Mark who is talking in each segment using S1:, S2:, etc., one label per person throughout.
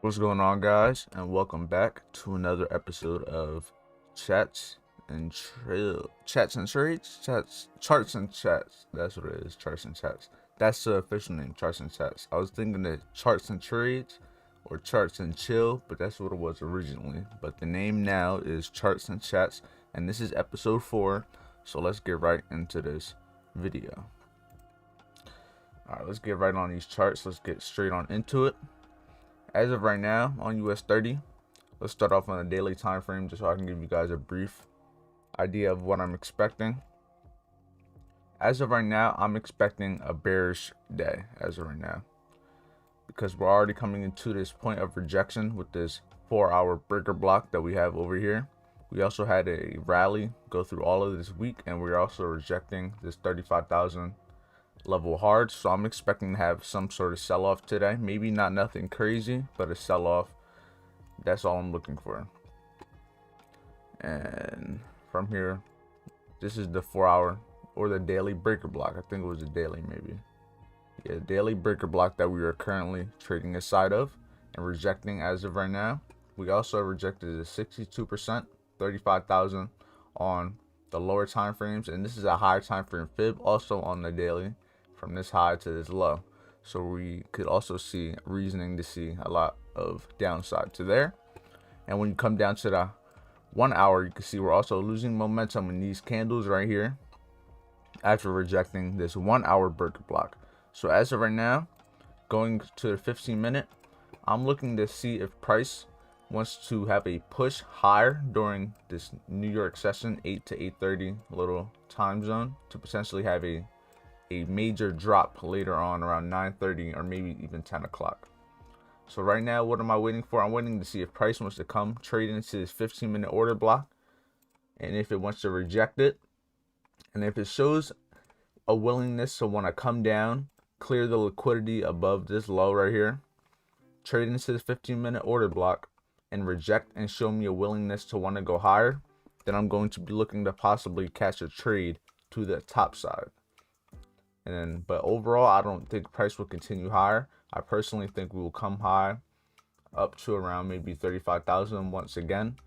S1: What's going on, guys, and welcome back to another episode of Chats and Chats and Trades, Charts and Chats. That's what it is, Charts and Chats. That's the official name, Charts and Chats. I was thinking that Charts and Trades or Charts and Chill, but that's what it was originally. But the name now is Charts and Chats, and this is episode 4. So let's get right into this video. All right, let's get right on these charts. Let's get straight on into it. As of right now on US 30, let's start off on a daily time frame just so I can give you guys a brief idea of what I'm expecting. As of right now, I'm expecting a bearish day as of right now, because we're already coming into this point of rejection with this 4-hour breaker block that we have over here. We also had a rally go through all of this week, and we're also rejecting this 35,000 level hard, so I'm expecting to have some sort of sell-off today. Maybe not nothing crazy, but a sell-off. That's all I'm looking for. And from here, this is the 4-hour or the daily breaker block. I think it was a daily, maybe. Yeah, daily breaker block that we are currently trading inside of and rejecting as of right now. We also rejected a 62%, 35,000 on the lower time frames, and this is a higher time frame fib also on the daily, from this high to this low. So we could also see reasoning to see a lot of downside to there. And when you come down to the 1 hour, you can see we're also losing momentum in these candles right here after rejecting this 1 hour breaker block. So as of right now, going to the 15-minute, I'm looking to see if price wants to have a push higher during this New York session, 8 to 8:30 little time zone, to potentially have a major drop later on around 9:30 or maybe even 10 o'clock. So right now, what am I waiting for? I'm waiting to see if price wants to come trade into this 15-minute order block, and if it wants to reject it, and if it shows a willingness to want to come down, clear the liquidity above this low right here, trade into the 15-minute order block and reject and show me a willingness to want to go higher, then I'm going to be looking to possibly catch a trade to the top side. And then, but overall, I don't think price will continue higher. I personally think we will come high up to around maybe 35,000 once again,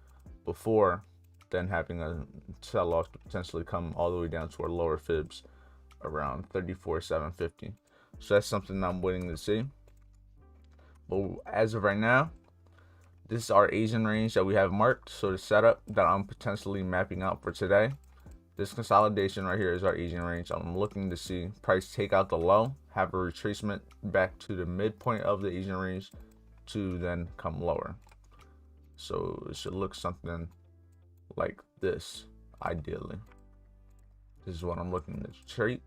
S1: before then having a sell-off to potentially come all the way down to our lower fibs around 34,750. So that's something I'm waiting to see. But as of right now, this is our Asian range that we have marked. So the setup that I'm potentially mapping out for today, this consolidation right here is our Asian range. I'm looking to see price take out the low, have a retracement back to the midpoint of the Asian range to then come lower. So it should look something like this, ideally. This is what I'm looking to trade,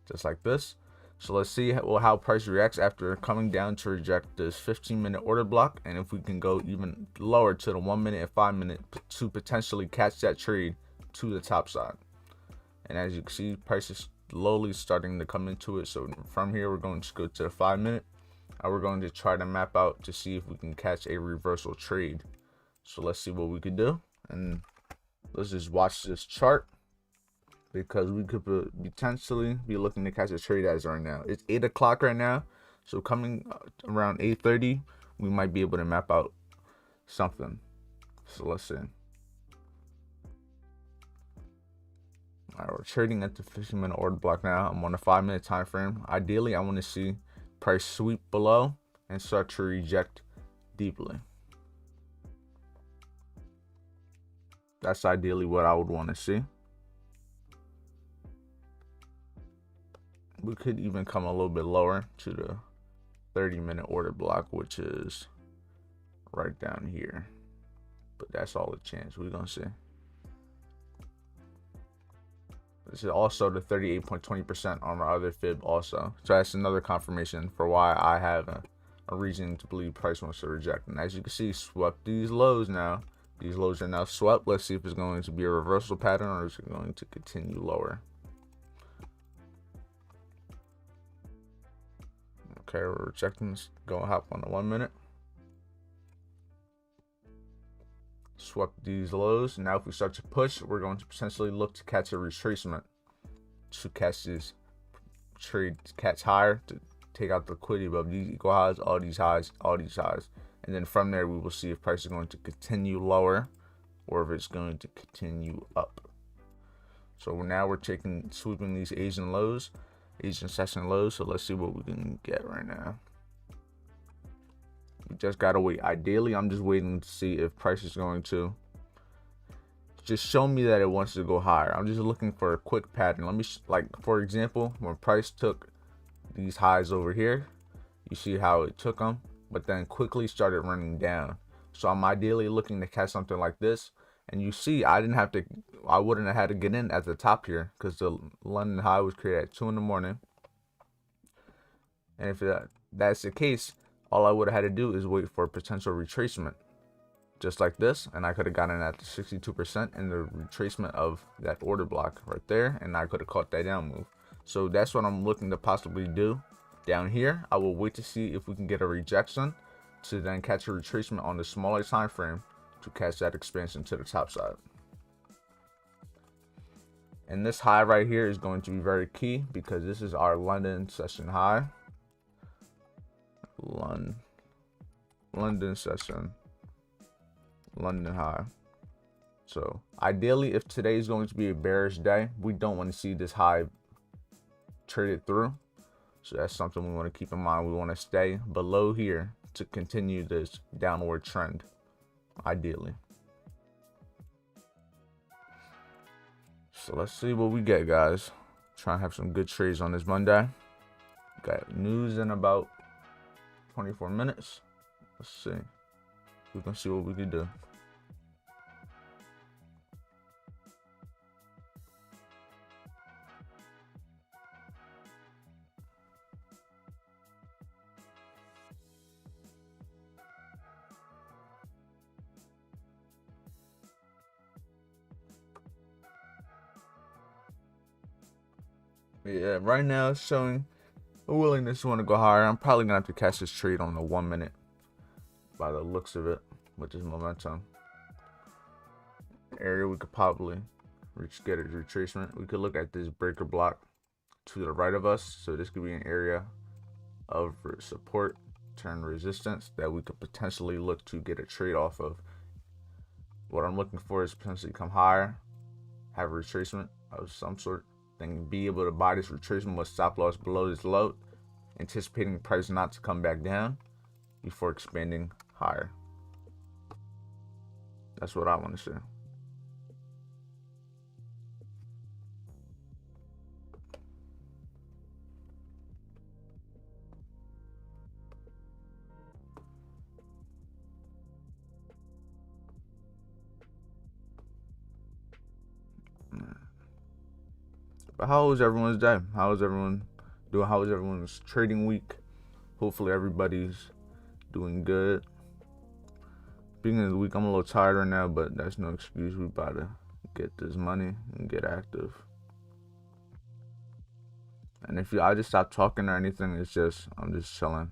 S1: just like this. So let's see how price reacts after coming down to reject this 15-minute order block, and if we can go even lower to the 1 minute and 5 minute to potentially catch that trade to the top side. And as you can see, price is slowly starting to come into it. So from here, we're going to go to the 5 minute, and we're going to try to map out to see if we can catch a reversal trade. So let's see what we can do, and let's just watch this chart, because we could potentially be looking to catch a trade as right now. It's 8 o'clock right now, so coming around 8:30, we might be able to map out something. So let's see. All right, we're trading at the 15-minute order block now. I'm on a 5-minute time frame. Ideally, I want to see price sweep below and start to reject deeply. That's ideally what I would want to see. We could even come a little bit lower to the 30-minute order block, which is right down here. But that's all a chance. We're going to see. This is also the 38.20% on our other fib also. So that's another confirmation for why I have a reason to believe price wants to reject. And as you can see, swept these lows now. These lows are now swept. Let's see if it's going to be a reversal pattern or is it going to continue lower. Okay, we're rejecting this. Go and hop on the 1 minute. Swept these lows. Now if we start to push, we're going to potentially look to catch a retracement to catch this trade, catch higher to take out the liquidity above these equal highs, all these highs, all these highs. And then from there, we will see if price is going to continue lower or if it's going to continue up. So now we're sweeping these Asian lows, Asian session lows. So let's see what we can get right now. We just gotta wait. Ideally, I'm just waiting to see if price is going to just show me that it wants to go higher. I'm just looking for a quick pattern. Let me, like, for example, when price took these highs over here, you see how it took them, but then quickly started running down. So I'm ideally looking to catch something like this. And you see, I wouldn't have had to get in at the top here because the London high was created at 2 in the morning. And if that's the case, all I would have had to do is wait for a potential retracement, just like this, and I could have gotten at the 62% in the retracement of that order block right there, and I could have caught that down move. So that's what I'm looking to possibly do down here. I will wait to see if we can get a rejection to then catch a retracement on the smaller time frame to catch that expansion to the top side. And this high right here is going to be very key because this is our London session high. London session, London high. So ideally, if today is going to be a bearish day, we don't want to see this high traded through. So that's something we want to keep in mind. We want to stay below here to continue this downward trend, ideally. So let's see what we get, guys. Try and have some good trades on this Monday. Got news in about 24 minutes. Let's see. We can see what we can do. Yeah, right now it's showing a willingness to want to go higher. I'm probably gonna have to catch this trade on the 1 minute by the looks of it, which is momentum area. We could probably get a retracement. We could look at this breaker block to the right of us. So this could be an area of support, turn resistance that we could potentially look to get a trade off of. What I'm looking for is potentially come higher, have a retracement of some sort, then be able to buy this retracement with stop loss below this low, anticipating price not to come back down before expanding higher. That's what I want to see. But how was everyone's day? How is everyone doing? How was everyone's trading week? Hopefully everybody's doing good. Beginning of the week, I'm a little tired right now, but that's no excuse. We about to get this money and get active. And if I just stop talking or anything, it's just I'm just chilling.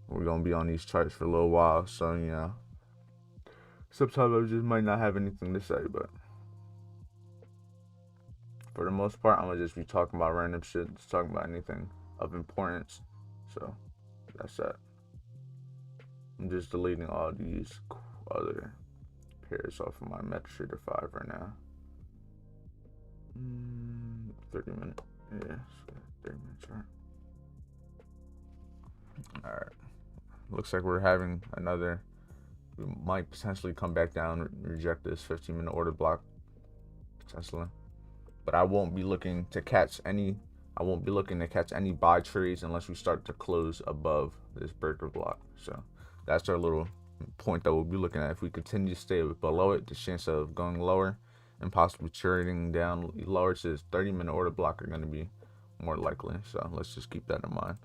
S1: We're gonna be on these charts for a little while, so you know. Sometimes I just might not have anything to say, but for the most part, I'm gonna just be talking about random shit, just talking about anything of importance. So that's that. I'm just deleting all these other pairs off of my MetaTrader 5 right now. 30 minutes. Yeah, 30 minutes, right? Alright. Looks like we're having another. We might potentially come back down and reject this 15-minute order block. Potentially. But I won't be looking to catch any. I won't be looking to catch any buy trades unless we start to close above this breaker block. So that's our little point that we'll be looking at. If we continue to stay below it, the chance of going lower and possibly trading down lower to this 30-minute order block are going to be more likely. So let's just keep that in mind.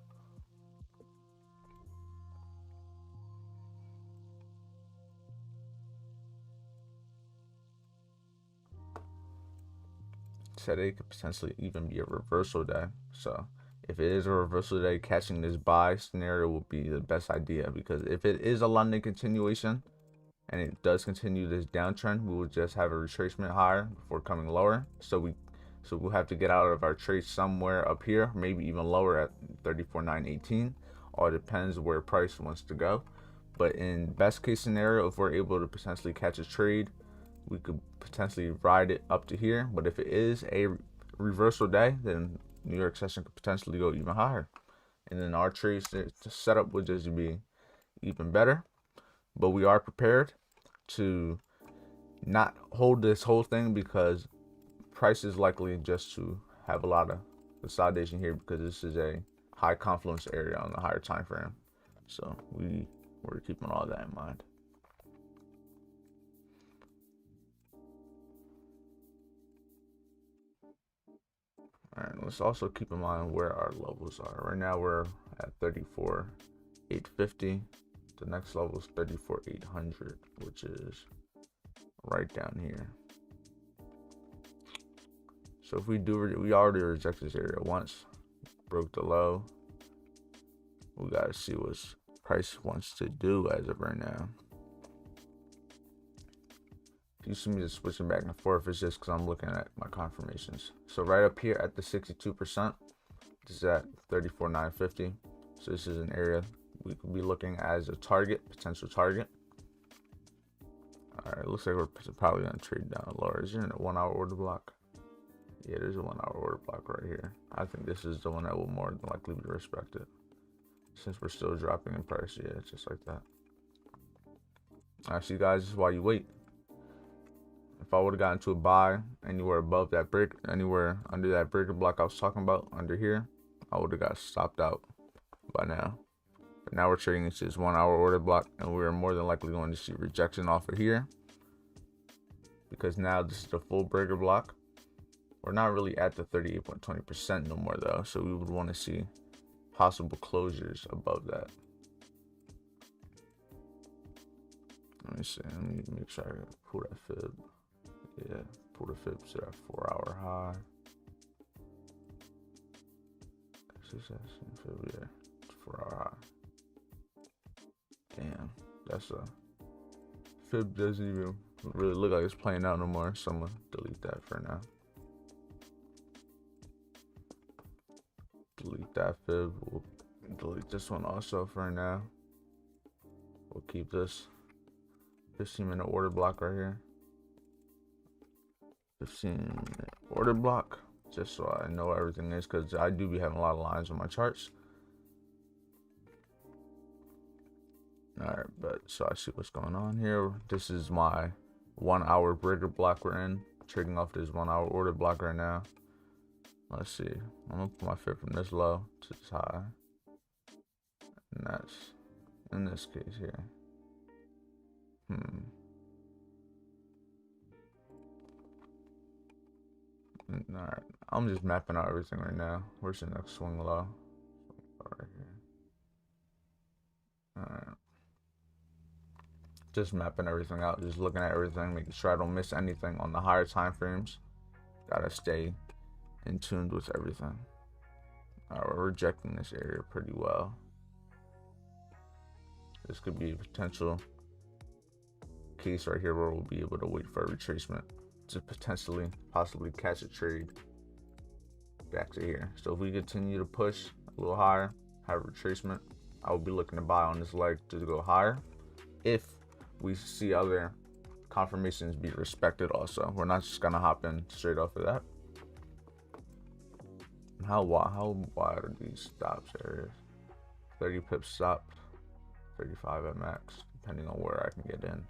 S1: Today could potentially even be a reversal day. So if it is a reversal day, catching this buy scenario will be the best idea, because if it is a London continuation and it does continue this downtrend, we will just have a retracement higher before coming lower. So we'll have to get out of our trade somewhere up here, maybe even lower at 34,918. All depends where price wants to go. But in best case scenario, if we're able to potentially catch a trade, we could potentially ride it up to here. But if it is a reversal day, then New York session could potentially go even higher. And then our trade setup would just be even better. But we are prepared to not hold this whole thing because price is likely just to have a lot of consolidation here because this is a high confluence area on the higher time frame. So we're keeping all that in mind. All right, let's also keep in mind where our levels are. Right now we're at 34,850. The next level is 34,800, which is right down here. So if we already rejected this area once, broke the low. We gotta see what price wants to do as of right now. If you see me just switching back and forth, it's just because I'm looking at my confirmations. So right up here at the 62%, this is at 34,950. So this is an area we could be looking as a target, potential target. All right, looks like we're probably gonna trade down lower. Is there a 1 hour order block? Yeah, there's a 1 hour order block right here. I think this is the one that will more than likely be respected. Since we're still dropping in price, yeah, it's just like that. Actually, guys, this is why you wait. If I would have gotten to a buy anywhere above that break, anywhere under that breaker block I was talking about, under here, I would have got stopped out by now. But now we're trading into this 1 hour order block, and we're more than likely going to see rejection off of here. Because now this is the full breaker block. We're not really at the 38.20% no more though, so we would want to see possible closures above that. Let me see, let me make sure I pull that fib. Yeah, pull the fib to that 4 hour high. Fib, yeah, 4 hour high. Damn, that's a fib doesn't even really look like it's playing out no more, so I'm gonna delete that for now. Delete that fib. We'll delete this one also for now. We'll keep this 15-minute order block right here. 15-minute order block, just so I know everything is, because I do be having a lot of lines on my charts. All right, but so I see what's going on here. This is my 1 hour breaker block we're in, trading off this 1 hour order block right now. Let's see. I'm gonna put my fib from this low to this high, and that's in this case here. All right, I'm just mapping out everything right now. Where's the next swing low? Right here. All right. Just mapping everything out, just looking at everything, making sure I don't miss anything on the higher time frames. Gotta stay in tune with everything. All right, we're rejecting this area pretty well. This could be a potential case right here where we'll be able to wait for a retracement to possibly catch a trade back to here. So if we continue to push a little higher, have a retracement, I will be looking to buy on this leg to go higher. If we see other confirmations be respected also, we're not just gonna hop in straight off of that. How wide are these stops areas? 30 pips stop, 35 at max, depending on where I can get in.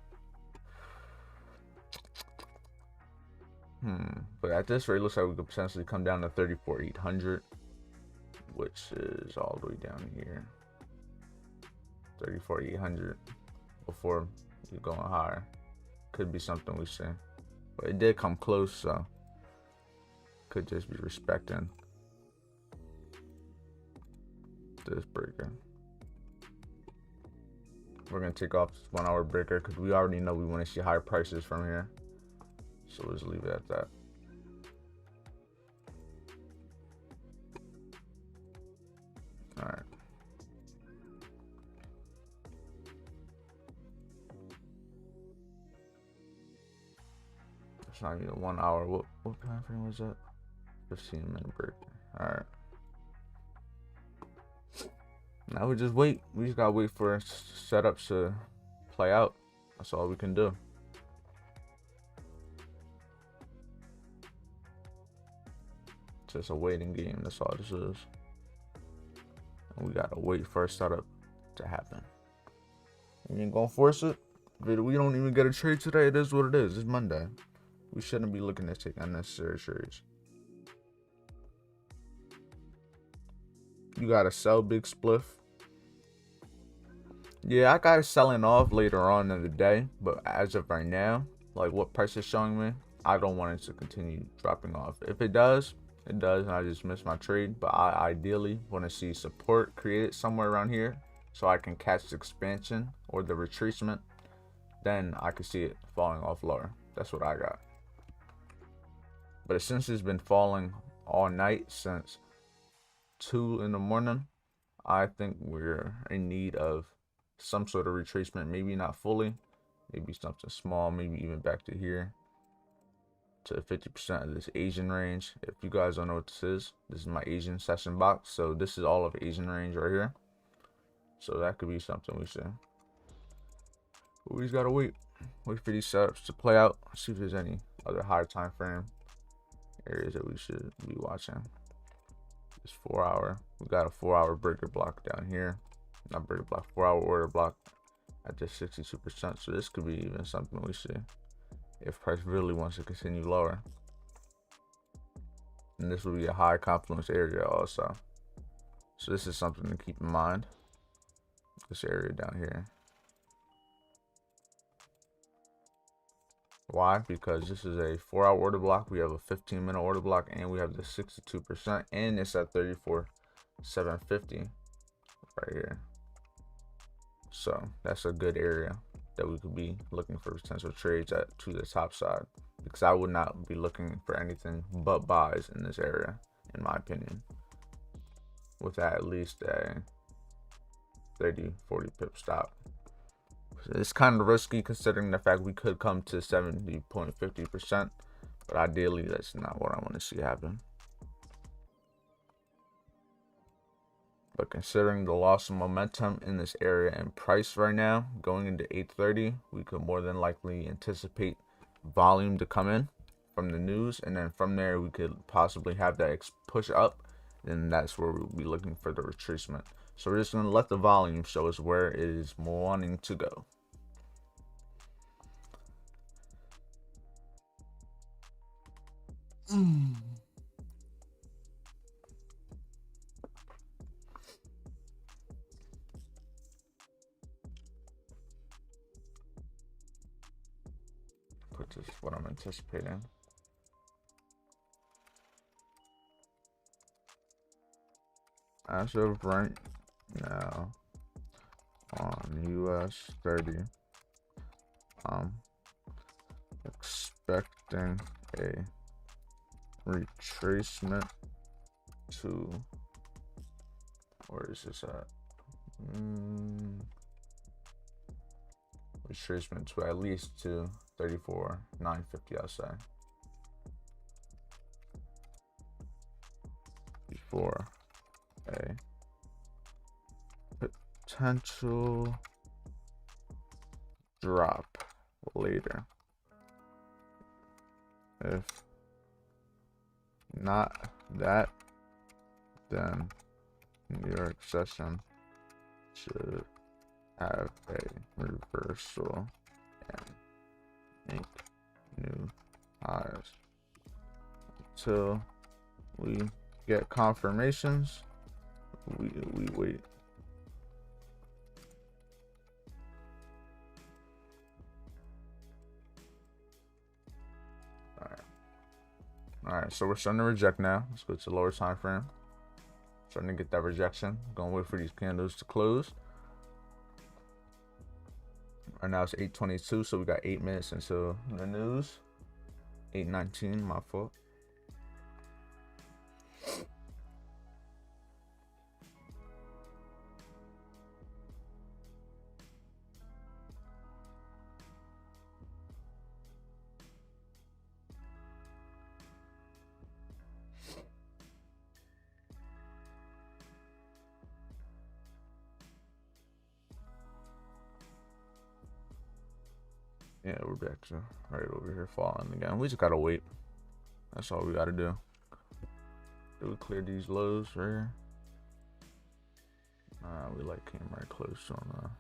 S1: But at this rate, it looks like we could potentially come down to 34,800, which is all the way down here. 34,800 before you're going higher. Could be something we see. But it did come close, so could just be respecting this breaker. We're gonna take off this 1 hour breaker because we already know we want to see higher prices from here. So we'll just leave it at that. All right. It's not even 1 hour. What time frame was that? 15-minute break. All right. Now we just wait. We just gotta wait for setups to play out. That's all we can do. Just a waiting game. That's all this is. And we gotta wait for a setup to happen. We ain't gonna force it. But we don't even get a trade today. It is what it is. It's Monday. We shouldn't be looking to take unnecessary trades. You gotta sell big spliff. Yeah, I got it selling off later on in the day, but as of right now, like what price is showing me, I don't want it to continue dropping off. If it does, it does, and I just missed my trade. But I ideally want to see support created somewhere around here so I can catch the expansion or the retracement. Then I could see it falling off lower. That's what I got. But since it's been falling all night since 2 in the morning, I think we're in need of some sort of retracement. Maybe not fully, maybe something small, maybe even back to here to 50% of this Asian range. If you guys don't know what this is my Asian session box. So this is all of Asian range right here. So that could be something we should. But we just gotta wait for these setups to play out. See if there's any other higher time frame areas that we should be watching. This 4 hour. We got a 4 hour breaker block down here. Not breaker block, 4 hour order block at just 62%. So this could be even something we see if price really wants to continue lower. And this will be a high confluence area also. So this is something to keep in mind. This area down here. Why? Because this is a 4 hour order block. We have a 15-minute order block, and we have the 62%, and it's at 34,750 right here. So that's a good area that we could be looking for potential trades at to the top side, because I would not be looking for anything but buys in this area, in my opinion, with at least a 30-40 pip stop. It's kind of risky considering the fact we could come to 70.50%, but ideally that's not what I want to see happen. But considering the loss of momentum in this area and price right now, going into 8:30, we could more than likely anticipate volume to come in from the news, and then from there we could possibly have that push up, and that's where we'll be looking for the retracement. So we're just going to let the volume show us where it is wanting to go. Put this what I'm anticipating. As of right now, on US 30, I'm expecting a retracement to, where is this at? Retracement to at least to 34,950, I'll say, before a potential drop later. If not that, then New York session should have a reversal and make new highs. Until we get confirmations, we wait. Alright, so we're starting to reject now. Let's go to the lower time frame. Starting to get that rejection. Gonna wait for these candles to close. Right now it's 8:22, so we got 8 minutes until the news. 8:19, my fault. Yeah, we're back to right over here falling again. We just gotta wait. That's all we gotta do. Do we clear these lows right here? We like came right close on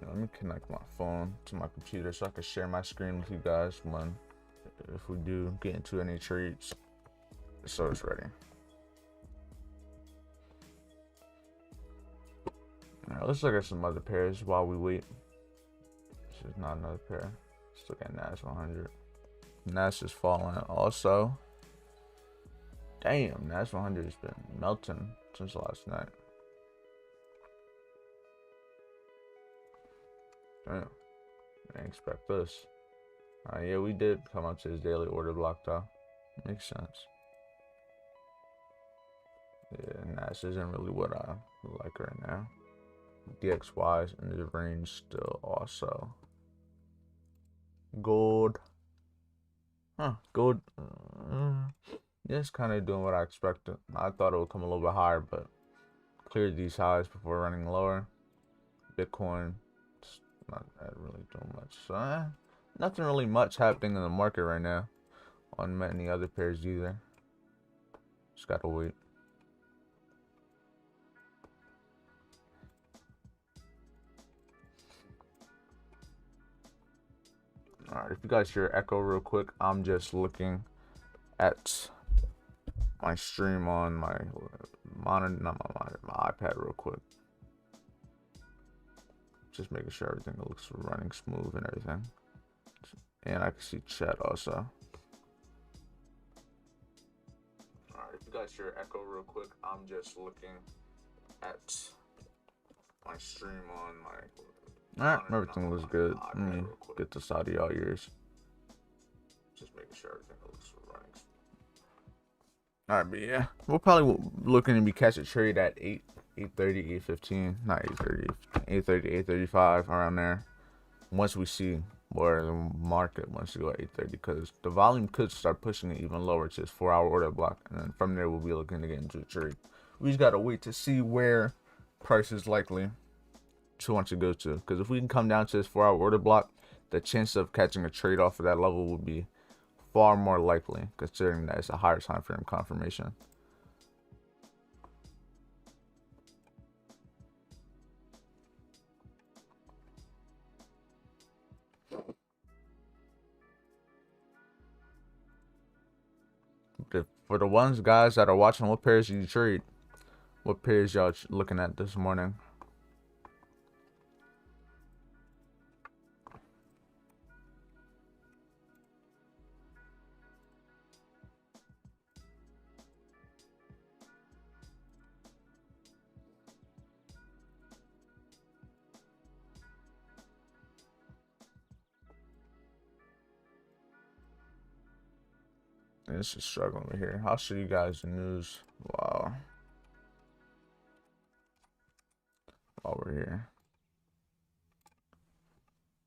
S1: let me connect my phone to my computer so I can share my screen with you guys when if we do get into any trades. So it's ready. Alright, let's look at some other pairs while we wait. This is not another pair. Let's look at NAS 100. NAS is falling also. Damn, NAS 100 has been melting since last night. Damn, I didn't expect this. Yeah, we did come up to his daily order block though. Makes sense. Yeah, NAS isn't really what I like right now. DXY's in the range still also. Gold. Huh, gold. Yeah, it's kind of doing what I expected. I thought it would come a little bit higher, but cleared these highs before running lower. Bitcoin, it's not really doing much. So, nothing really much happening in the market right now on many other pairs either. Just gotta wait. Alright, if you guys hear echo real quick, I'm just looking at my stream on my monitor, not my monitor, my iPad real quick. Just making sure everything looks running smooth and everything. And I can see chat also. Alright, if you guys hear echo real quick, I'm just looking at my stream on my everything looks good. Let me get this out of y'all ears. Just making sure everything looks running. Alright, but yeah, we're probably looking to be catch a trade at 8:30, 8:15, not 8:30, 8:30, 8:35, around there. Once we see where the market wants to go at 8:30, because the volume could start pushing it even lower to its 4-hour order block, and then from there we'll be looking to get into a trade. We just gotta wait to see where price is likely to want to go to, because if we can come down to this 4-hour order block, the chance of catching a trade off of that level will be far more likely, considering that it's a higher time frame confirmation. For the ones guys that are watching, what pairs do you trade? What pairs y'all looking at this morning? This is struggling over here. I'll show you guys the news. Wow. While we're here.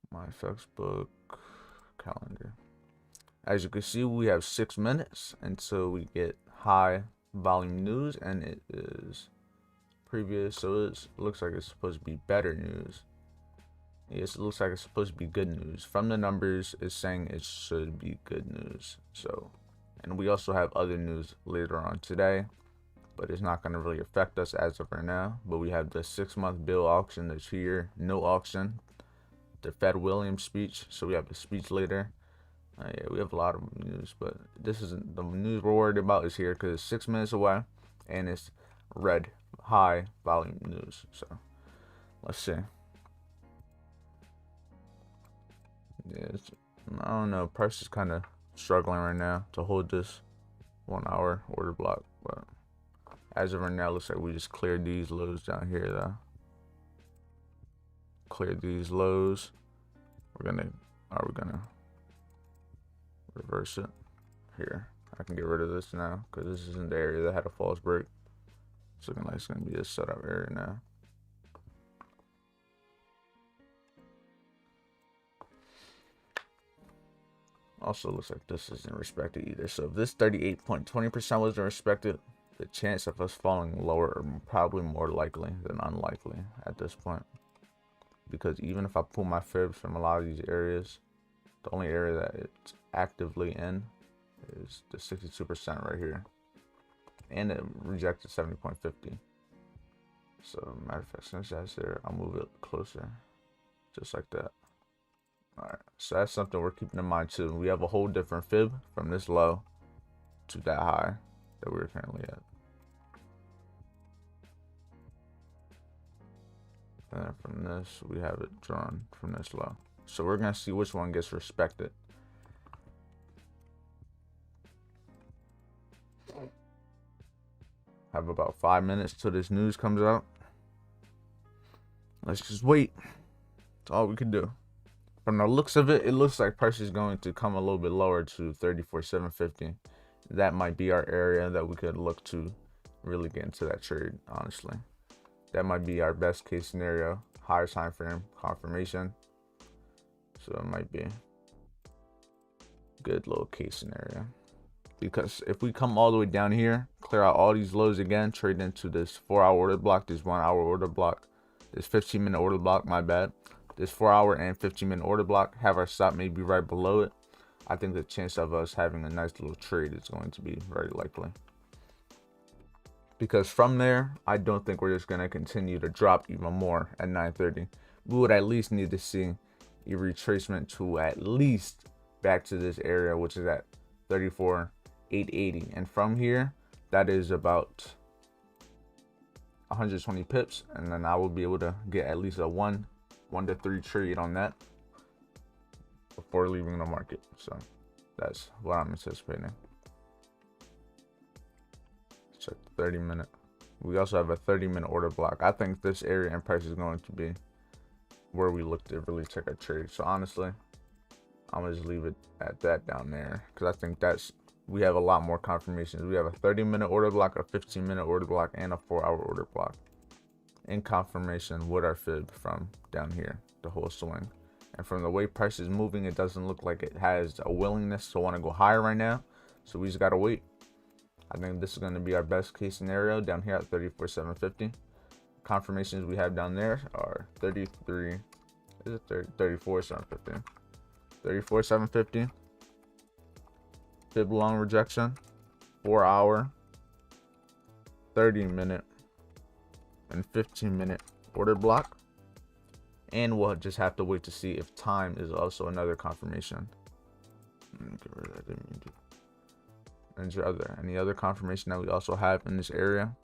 S1: My Facebook calendar. As you can see, we have 6 minutes until we get high volume news, and it is previous, so it looks like it's supposed to be better news. Yes, it looks like it's supposed to be good news. From the numbers, it's saying it should be good news. So, and we also have other news later on today, but it's not going to really affect us as of right now. But we have the 6-month bill auction, the 2-year no auction, the Fed Williams speech. So we have the speech later. Yeah, we have a lot of news, but this isn't the news we're worried about is here because it's 6 minutes away, and it's red high volume news. So let's see. Yeah, I don't know. Price is kind of struggling right now to hold this 1-hour order block, but as of right now, looks like we just cleared these lows down here though. Cleared these lows. Are we gonna reverse it here? I can get rid of this now because this isn't the area that had a false break. It's looking like it's gonna be a setup area now. Also looks like this isn't respected either. So if this 38.20% wasn't respected, the chance of us falling lower are probably more likely than unlikely at this point. Because even if I pull my fibs from a lot of these areas, the only area that it's actively in is the 62% right here. And it rejected 70.50. So matter of fact, since that's there, I'll move it closer. Just like that. Alright, so that's something we're keeping in mind too. We have a whole different fib from this low to that high that we're currently at. And then from this, we have it drawn from this low. So we're going to see which one gets respected. Have about 5 minutes till this news comes out. Let's just wait. That's all we can do. From the looks of it, it looks like price is going to come a little bit lower to 34,750. That might be our area that we could look to really get into that trade, honestly. That might be our best case scenario. Higher time frame confirmation. So it might be a good little case scenario. Because if we come all the way down here, clear out all these lows again, trade into this 4-hour order block, this 1-hour order block, this 15-minute order block, my bad. This 4-hour and 15-minute order block, have our stop maybe right below it. I think the chance of us having a nice little trade is going to be very likely. Because from there, I don't think we're just going to continue to drop even more at 9:30. We would at least need to see a retracement to at least back to this area, which is at 34,880. And from here, that is about 120 pips. And then I will be able to get at least a 1 to 3 trade on that before leaving the market. So that's what I'm anticipating. Check the 30-minute. We also have a 30-minute order block. I think this area and price is going to be where we look to really take a trade. So honestly, I'm gonna just leave it at that down there, because I think we have a lot more confirmations. We have a 30-minute order block, a 15-minute order block, and a 4-hour order block in confirmation with our fib from down here, the whole swing. And from the way price is moving, it doesn't look like it has a willingness to want to go higher right now. So we just gotta wait. I think this is going to be our best case scenario down here at 34,750. Confirmations we have down there are 34,750. 34,750. Fib long rejection, 4-hour, 30-minute, and 15-minute order block. And we'll just have to wait to see if time is also another confirmation. Get rid of that. Didn't mean to. And any other confirmation that we also have in this area?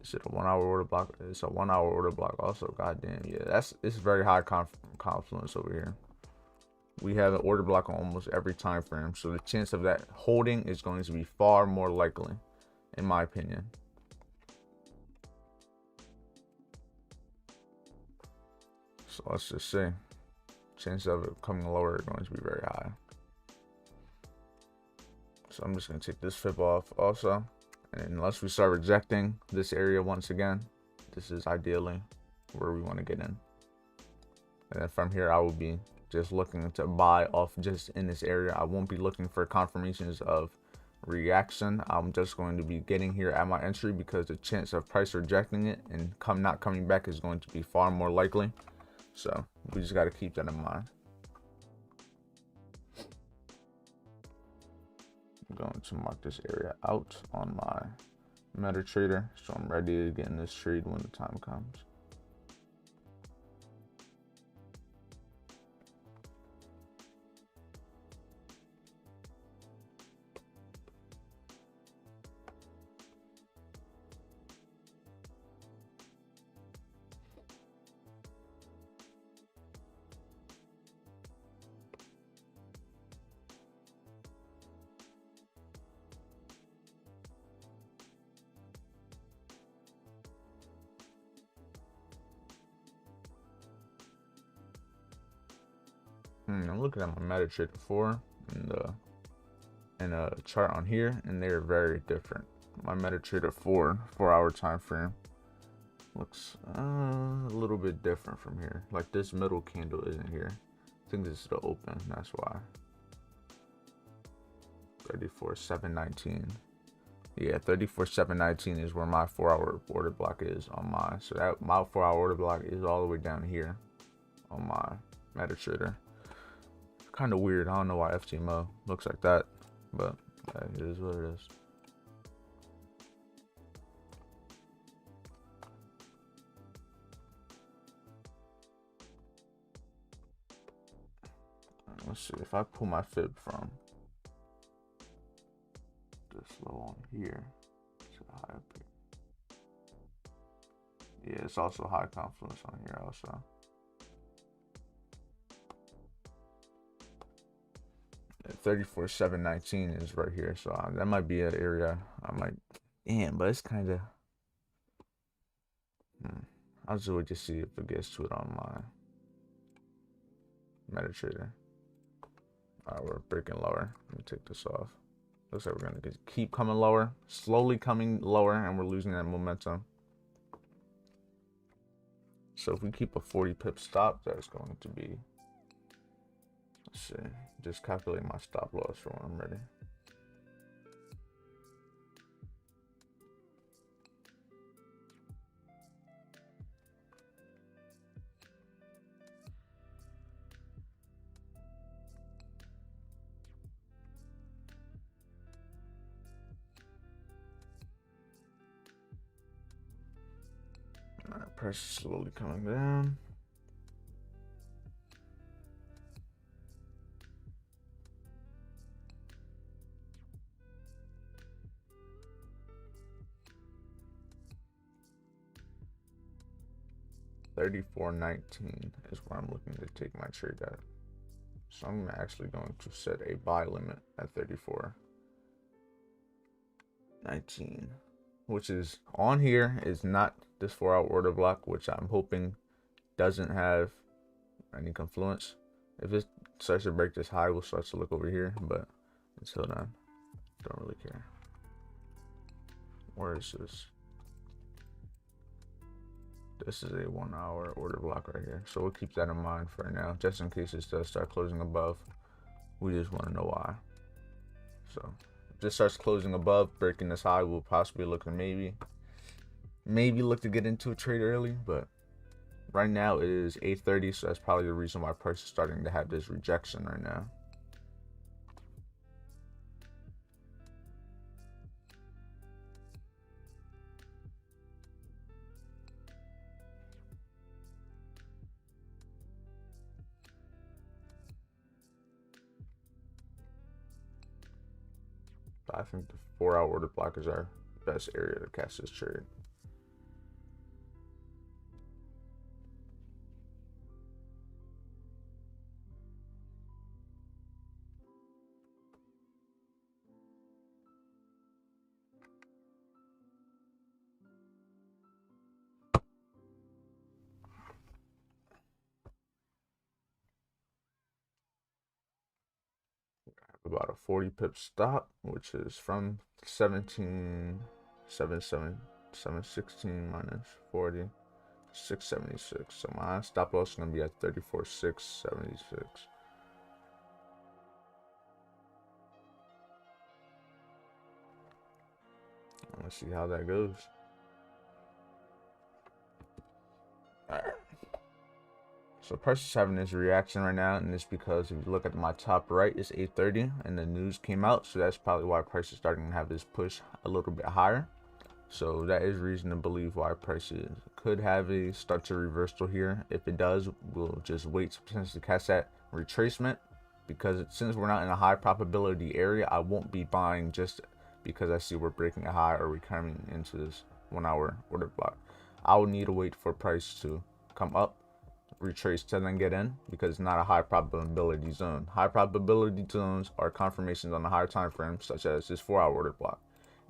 S1: Is it a 1-hour order block? It's a 1-hour order block also. Goddamn, yeah, it's very high confluence over here. We have an order block on almost every time frame, so the chance of that holding is going to be far more likely, in my opinion. So let's just see. Chance of it coming lower are going to be very high. So I'm just going to take this fib off also. And unless we start rejecting this area once again, this is ideally where we want to get in. And then from here, I will be just looking to buy off just in this area. I won't be looking for confirmations of reaction. I'm just going to be getting here at my entry, because the chance of price rejecting it and not coming back is going to be far more likely. So we just got to keep that in mind. I'm going to mark this area out on my MetaTrader, so I'm ready to get in this trade when the time comes. I'm looking at my MetaTrader 4 and a chart on here, and they're very different. My MetaTrader 4-hour time frame looks a little bit different from here. Like this middle candle isn't here. think this is the open, that's why. 34,719. Yeah, 34,719 is where my 4-hour order block is on mine. So that my 4-hour order block is all the way down here on my MetaTrader. Kind of weird. I don't know why FTMO looks like that, but it is what it is. Let's see if I pull my fib from this low on here to the high up here. Yeah, it's also high confluence on here also. Yeah, 34,719 is right here, so that might be an area I might. Damn, but it's kind of. I'll just see if it gets to it on my MetaTrader. Alright, we're breaking lower. Let me take this off. Looks like we're gonna keep coming lower, slowly coming lower, and we're losing that momentum. So if we keep a 40 pip stop, that's going to be, let's see, just calculate my stop loss for when I'm ready. Alright, price is slowly coming down. $34.19 is where I'm looking to take my trade at. So I'm actually going to set a buy limit at $34.19, which is on here, is not this 4-hour order block, which I'm hoping doesn't have any confluence. If it starts to break this high, we'll start to look over here, but until then, don't really care. Where is this? This is a 1-hour order block right here, so we'll keep that in mind for now, just in case it does start closing above. We just want to know why. So if this starts closing above, breaking this high, we'll possibly look to maybe look to get into a trade early, but right now it is 8:30, so that's probably the reason why price is starting to have this rejection right now. I think the 4-hour order block is our best area to catch this trade. About a 40 pip stop, which is from 17,716 minus 40, 676. So my stop loss is gonna be at 34,676. Let's see how that goes. All right. So price is having this reaction right now, and it's because if you look at my top right, it's 8:30, and the news came out, so that's probably why price is starting to have this push a little bit higher. So that is reason to believe why prices could have a start to reversal here. If it does, we'll just wait to potentially catch that retracement, because since we're not in a high probability area, I won't be buying just because I see we're breaking a high or we're coming into this 1-hour order block. I will need to wait for price to come up, retrace to then get in, because it's not a high probability zone. High probability zones are confirmations on the higher time frame, such as this 4-hour order block.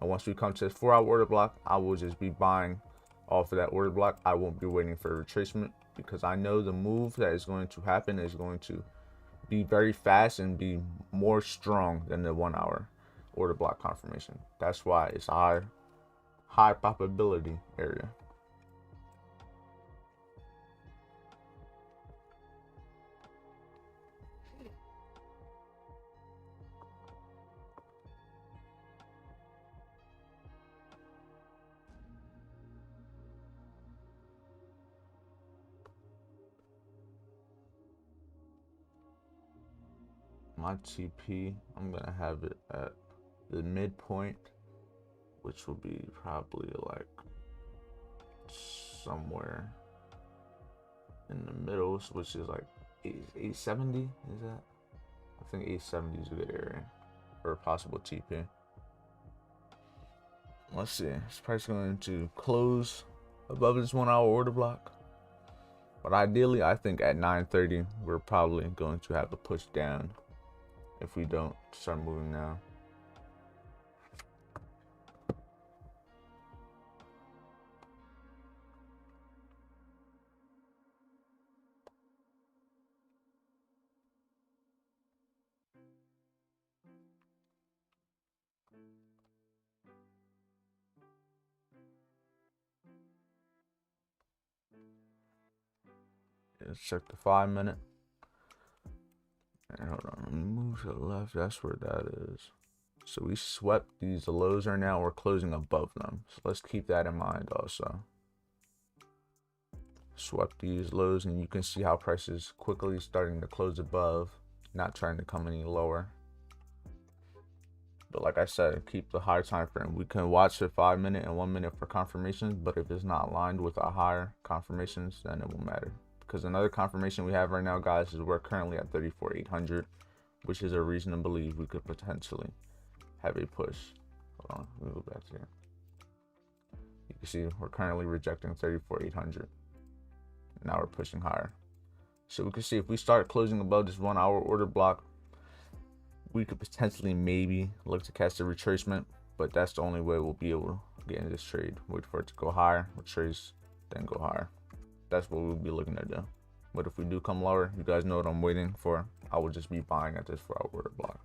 S1: And once we come to this 4-hour order block, I will just be buying off of that order block. I won't be waiting for a retracement, because I know the move that is going to happen is going to be very fast and be more strong than the 1-hour order block confirmation. That's why it's a high probability area. my TP, I'm gonna have it at the midpoint, which will be probably like somewhere in the middle, which is like 870. Is that? I think 870 is a good area for a possible TP. Let's see. It's probably going to close above this 1 hour order block. But ideally, I think at 9:30, we're probably going to have a push down if we don't start moving now. Let's check the 5-minute. And hold on, let me move to the left. That's where that is. So we swept these lows right now. We're closing above them. So let's keep that in mind also. Swept these lows, and you can see how prices quickly starting to close above, not trying to come any lower. But like I said, keep the higher time frame. We can watch the 5-minute and 1-minute for confirmations, but if it's not aligned with our higher confirmations, then it won't matter. Because another confirmation we have right now, guys, is we're currently at 34,800, which is a reason to believe we could potentially have a push. Hold on, let me go back here. You can see we're currently rejecting 34,800. Now we're pushing higher. So we can see if we start closing above this 1 hour order block, we could potentially maybe look to catch the retracement, but that's the only way we'll be able to get into this trade. Wait for it to go higher, retrace, then go higher. That's what we'll be looking to do. But if we do come lower, you guys know what I'm waiting for. I will just be buying at this 4 hour order block.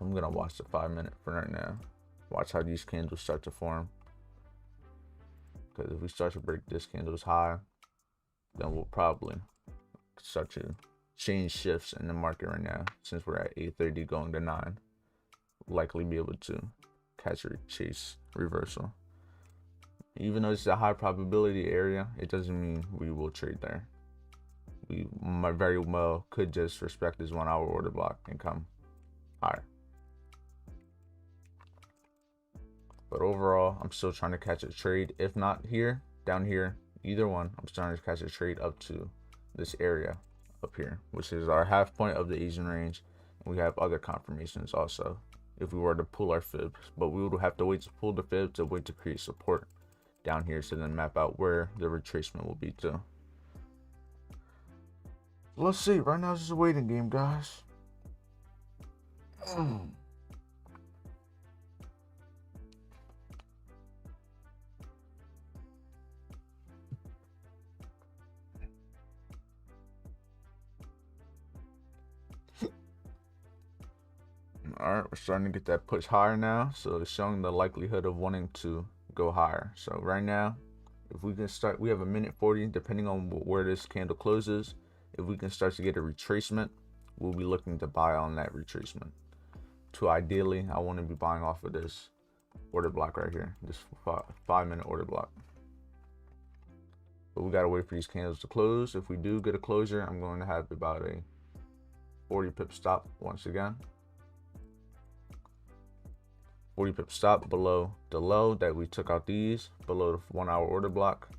S1: I'm gonna watch the 5-minute for right now. Watch how these candles start to form. Because if we start to break this candle's high, then we'll probably start to change shifts in the market right now. Since we're at 8:30 going to 9, we'll likely be able to catch a chase reversal. Even though it's a high probability area, it doesn't mean we will trade there. We might very well could just respect this 1 hour order block and come higher. But overall, I'm still trying to catch a trade. If not here, down here, either one, I'm starting to catch a trade up to this area up here, which is our half point of the Asian range. And we have other confirmations also if we were to pull our fibs, but we would have to wait to pull the fib to wait to create support down here, so then map out where the retracement will be to. Let's see. Right now, it's just a waiting game, guys. Alright, we're starting to get that push higher now, so it's showing the likelihood of wanting to go higher. So right now, if we can start, we have a minute 40 depending on where this candle closes. If we can start to get a retracement, we'll be looking to buy on that retracement. To ideally, I want to be buying off of this order block right here, this 5-minute order block. But we gotta wait for these candles to close. If we do get a closure, I'm going to have about a 40 pip stop once again. 40 pip stop below the low that we took out these, below the 1 hour order block.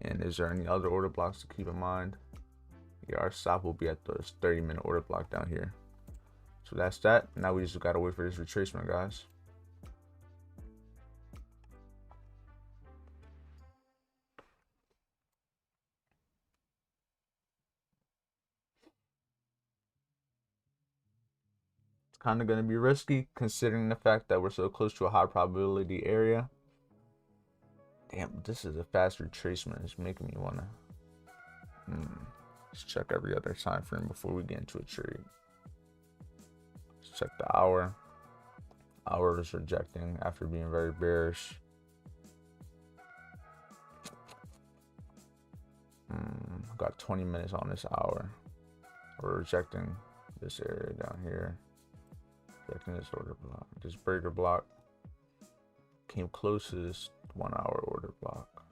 S1: And is there any other order blocks to keep in mind? Yeah, our stop will be at the 30-minute order block down here. So that's that. Now we just gotta wait for this retracement, guys. Kind of going to be risky considering the fact that we're so close to a high probability area. Damn, this is a fast retracement. It's making me want to let's check every other time frame before we get into a trade. Let's check the hour. Hour is rejecting after being very bearish. Got 20 minutes on this hour. We're rejecting this area down here. Rejecting this order block. This breaker block came closest 1 hour order block.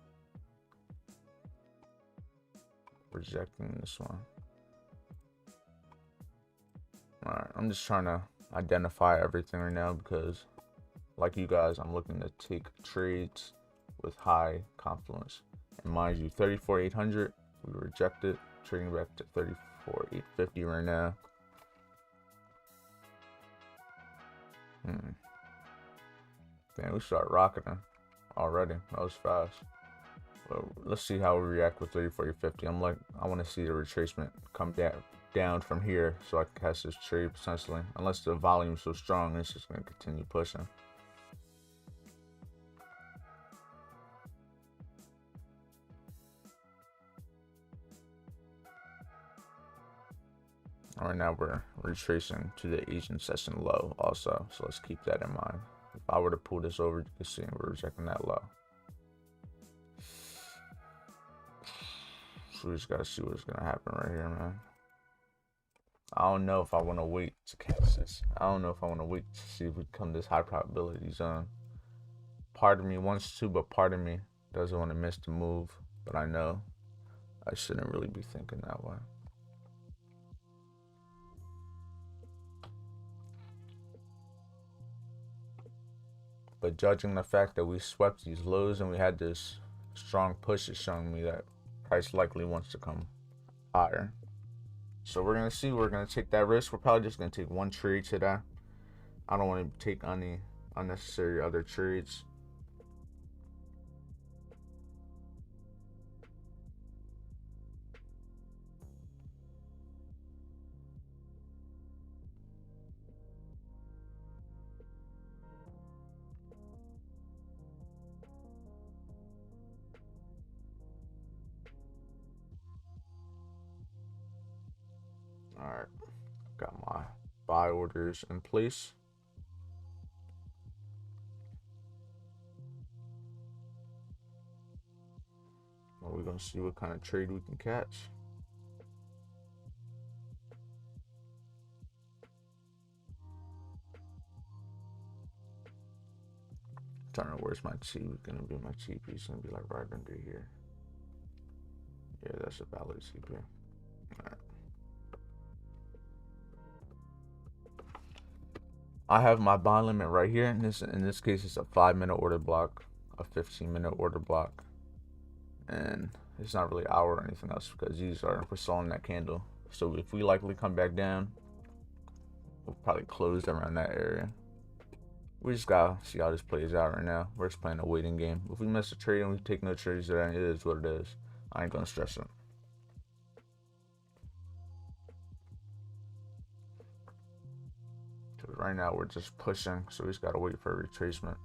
S1: Rejecting this one. Alright, I'm just trying to identify everything right now because, like you guys, I'm looking to take trades with high confluence. And mind you, 34,800, we rejected, trading back to 34,850 right now. Damn, we start rocketing already. That was fast. Well, let's see how we react with 34,850. I want to see the retracement come down from here so I can catch this trade potentially. Unless the volume is so strong, it's just going to continue pushing. Right now we're retracing to the Asian session low also, so let's keep that in mind. If I were to pull this over, you can see we're rejecting that low. So we just gotta see what's gonna happen right here, man. I don't know if I want to wait to catch this. I don't know if I want to wait to see if we come this high probability zone. Part of me wants to, but part of me doesn't want to miss the move. But I know I shouldn't really be thinking that way. But judging the fact that we swept these lows and we had this strong push is showing me that price likely wants to come higher. So we're going to see. We're going to take that risk. We're probably just going to take one trade today. I don't want to take any unnecessary other trades. Alright, got my buy orders in place. Well, we're going to see what kind of trade we can catch. Trying to, where's my T? Gonna be my TP. It's gonna be like right under here. Yeah, that's a valid TP. Alright. I have my buy limit right here. In this case, it's a 5-minute order block, a 15-minute order block, and it's not really hour or anything else because we're selling that candle. So if we likely come back down, we'll probably close around that area. We just gotta see how this plays out right now. We're just playing a waiting game. If we miss a trade and we take no trades, then it is what it is. I ain't gonna stress it. Right now we're just pushing, so we just gotta wait for a retracement.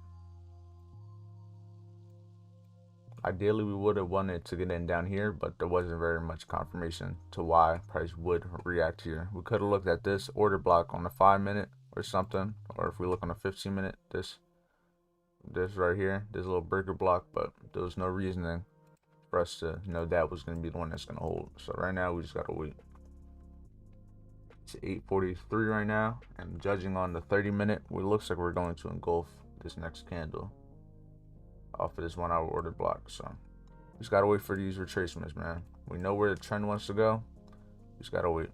S1: Ideally, we would have wanted to get in down here, but there wasn't very much confirmation to why price would react here. We could have looked at this order block on the 5-minute or something, or if we look on the 15-minute, this right here, this little breaker block, but there was no reasoning for us to know that was going to be the one that's going to hold. So right now, we just got to wait. It's 8:43 right now, and judging on the 30-minute, it looks like we're going to engulf this next candle off of this 1-hour order block. So we just got to wait for these retracements, man. We know where the trend wants to go. We just got to wait.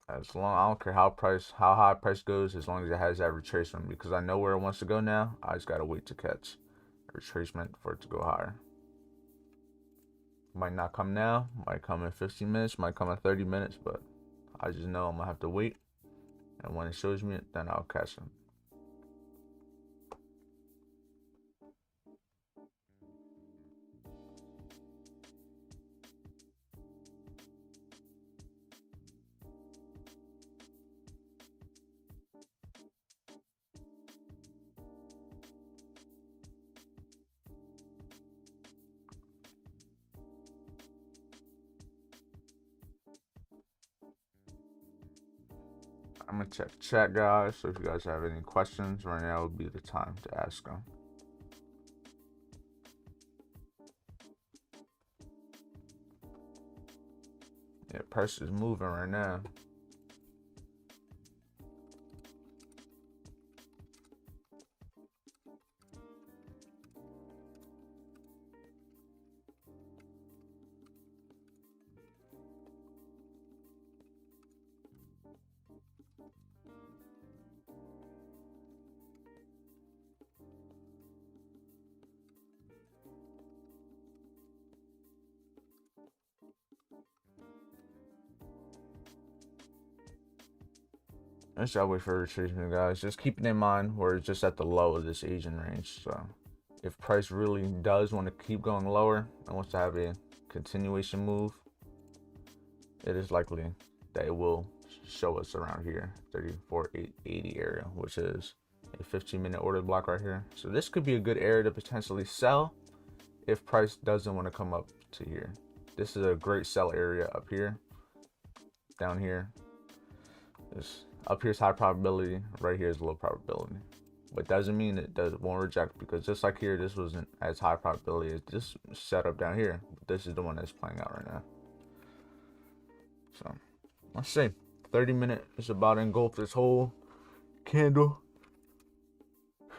S1: As long, I don't care how high price goes, as long as it has that retracement, because I know where it wants to go now. I just gotta wait to catch a retracement for it to go higher. Might not come now, might come in 15 minutes, might come in 30 minutes, but I just know I'm gonna have to wait, and when it shows me it, then I'll catch them. I'm gonna check chat, guys, so if you guys have any questions right now would be the time to ask them. Yeah, price is moving right now. Let's just wait for retracement, guys. Just keeping in mind we're just at the low of this Asian range. So if price really does want to keep going lower and wants to have a continuation move, it is likely that it will show us around here, 34,880 area, which is a 15-minute order block right here. So this could be a good area to potentially sell if price doesn't want to come up to here. This is a great sell area up here. Down here, up here's high probability, right here is low probability. But doesn't mean it won't reject, because just like here, this wasn't as high probability as this setup down here. But this is the one that's playing out right now. So let's see. 30-minute is about to engulf this whole candle.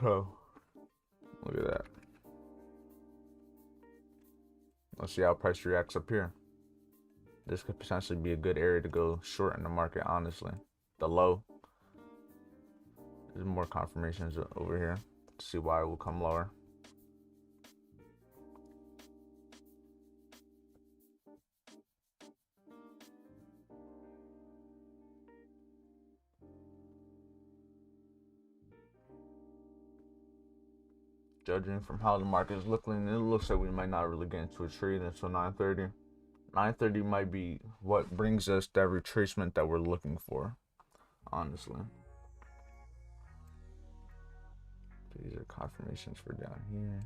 S1: So look at that. Let's see how price reacts up here. This could potentially be a good area to go short in the market, honestly. The low. There's more confirmations over here to see why it will come lower. Judging from how the market is looking, it looks like we might not really get into a trade until 9:30. 9:30 might be what brings us that retracement that we're looking for, honestly. These are confirmations for down here.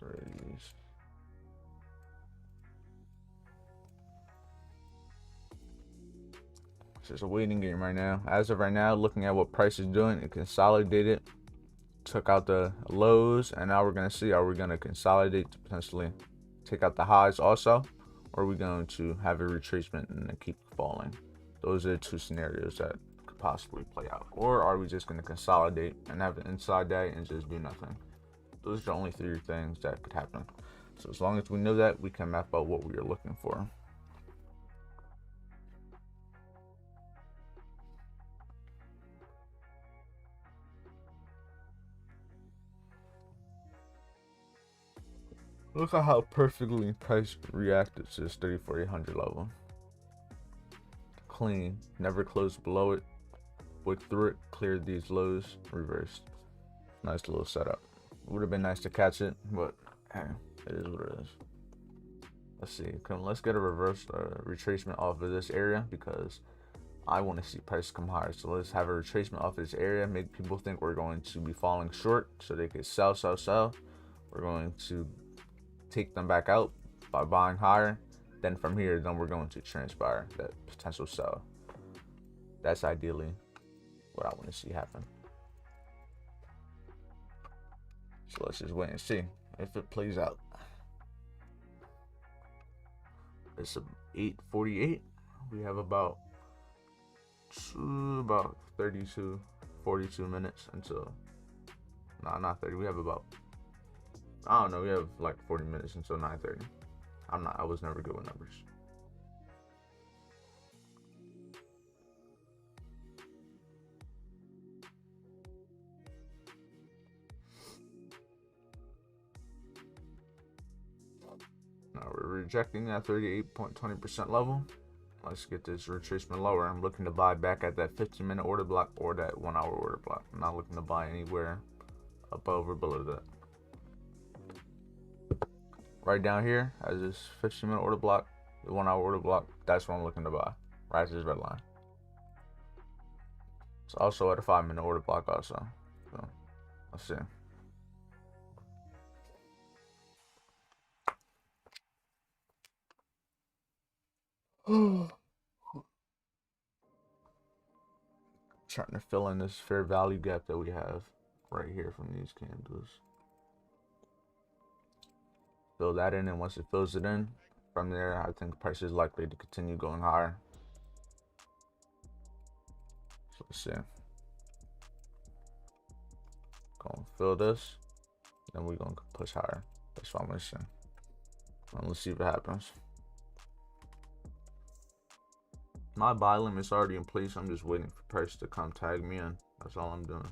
S1: These. It's just a waiting game right now. As of right now, looking at what price is doing, it consolidated, took out the lows, and now we're gonna see, are we gonna consolidate to potentially take out the highs also, or are we going to have a retracement and then keep falling? Those are the two scenarios that could possibly play out. Or are we just going to consolidate and have an inside day and just do nothing? Those are the only three things that could happen. So as long as we know that, we can map out what we are looking for. Look at how perfectly price reacted to this 34,800 level. Clean, never closed below it, wick through it, cleared these lows, reversed. Nice little setup. Would have been nice to catch it, but hey, it is what it is. Let's see. Let's get a reverse retracement off of this area, because I want to see price come higher. So let's have a retracement off of this area, make people think we're going to be falling short so they could sell. We're going to take them back out by buying higher. Then from here, then we're going to transpire that potential sell. That's ideally what I want to see happen. So let's just wait and see if it plays out. It's 8:48. We have about 32, 42 minutes until. No, not 30. We have about. I don't know. We have like 40 minutes until 9:30. I was never good with numbers. Now we're rejecting that 38.20% level. Let's get this retracement lower. I'm looking to buy back at that 15-minute order block or that 1 hour order block. I'm not looking to buy anywhere above or below that. Right down here, as this 15-minute order block, the 1 hour order block, that's what I'm looking to buy. Right at this red line. It's also at a 5-minute order block also. So let's see. Trying to fill in this fair value gap that we have right here from these candles. Fill that in, and once it fills it in, from there, I think the price is likely to continue going higher. So let's see. Gonna fill this, then we're gonna push higher. That's what I'm gonna say. Let's see what happens. My buy limit's already in place. I'm just waiting for price to come tag me in. That's all I'm doing.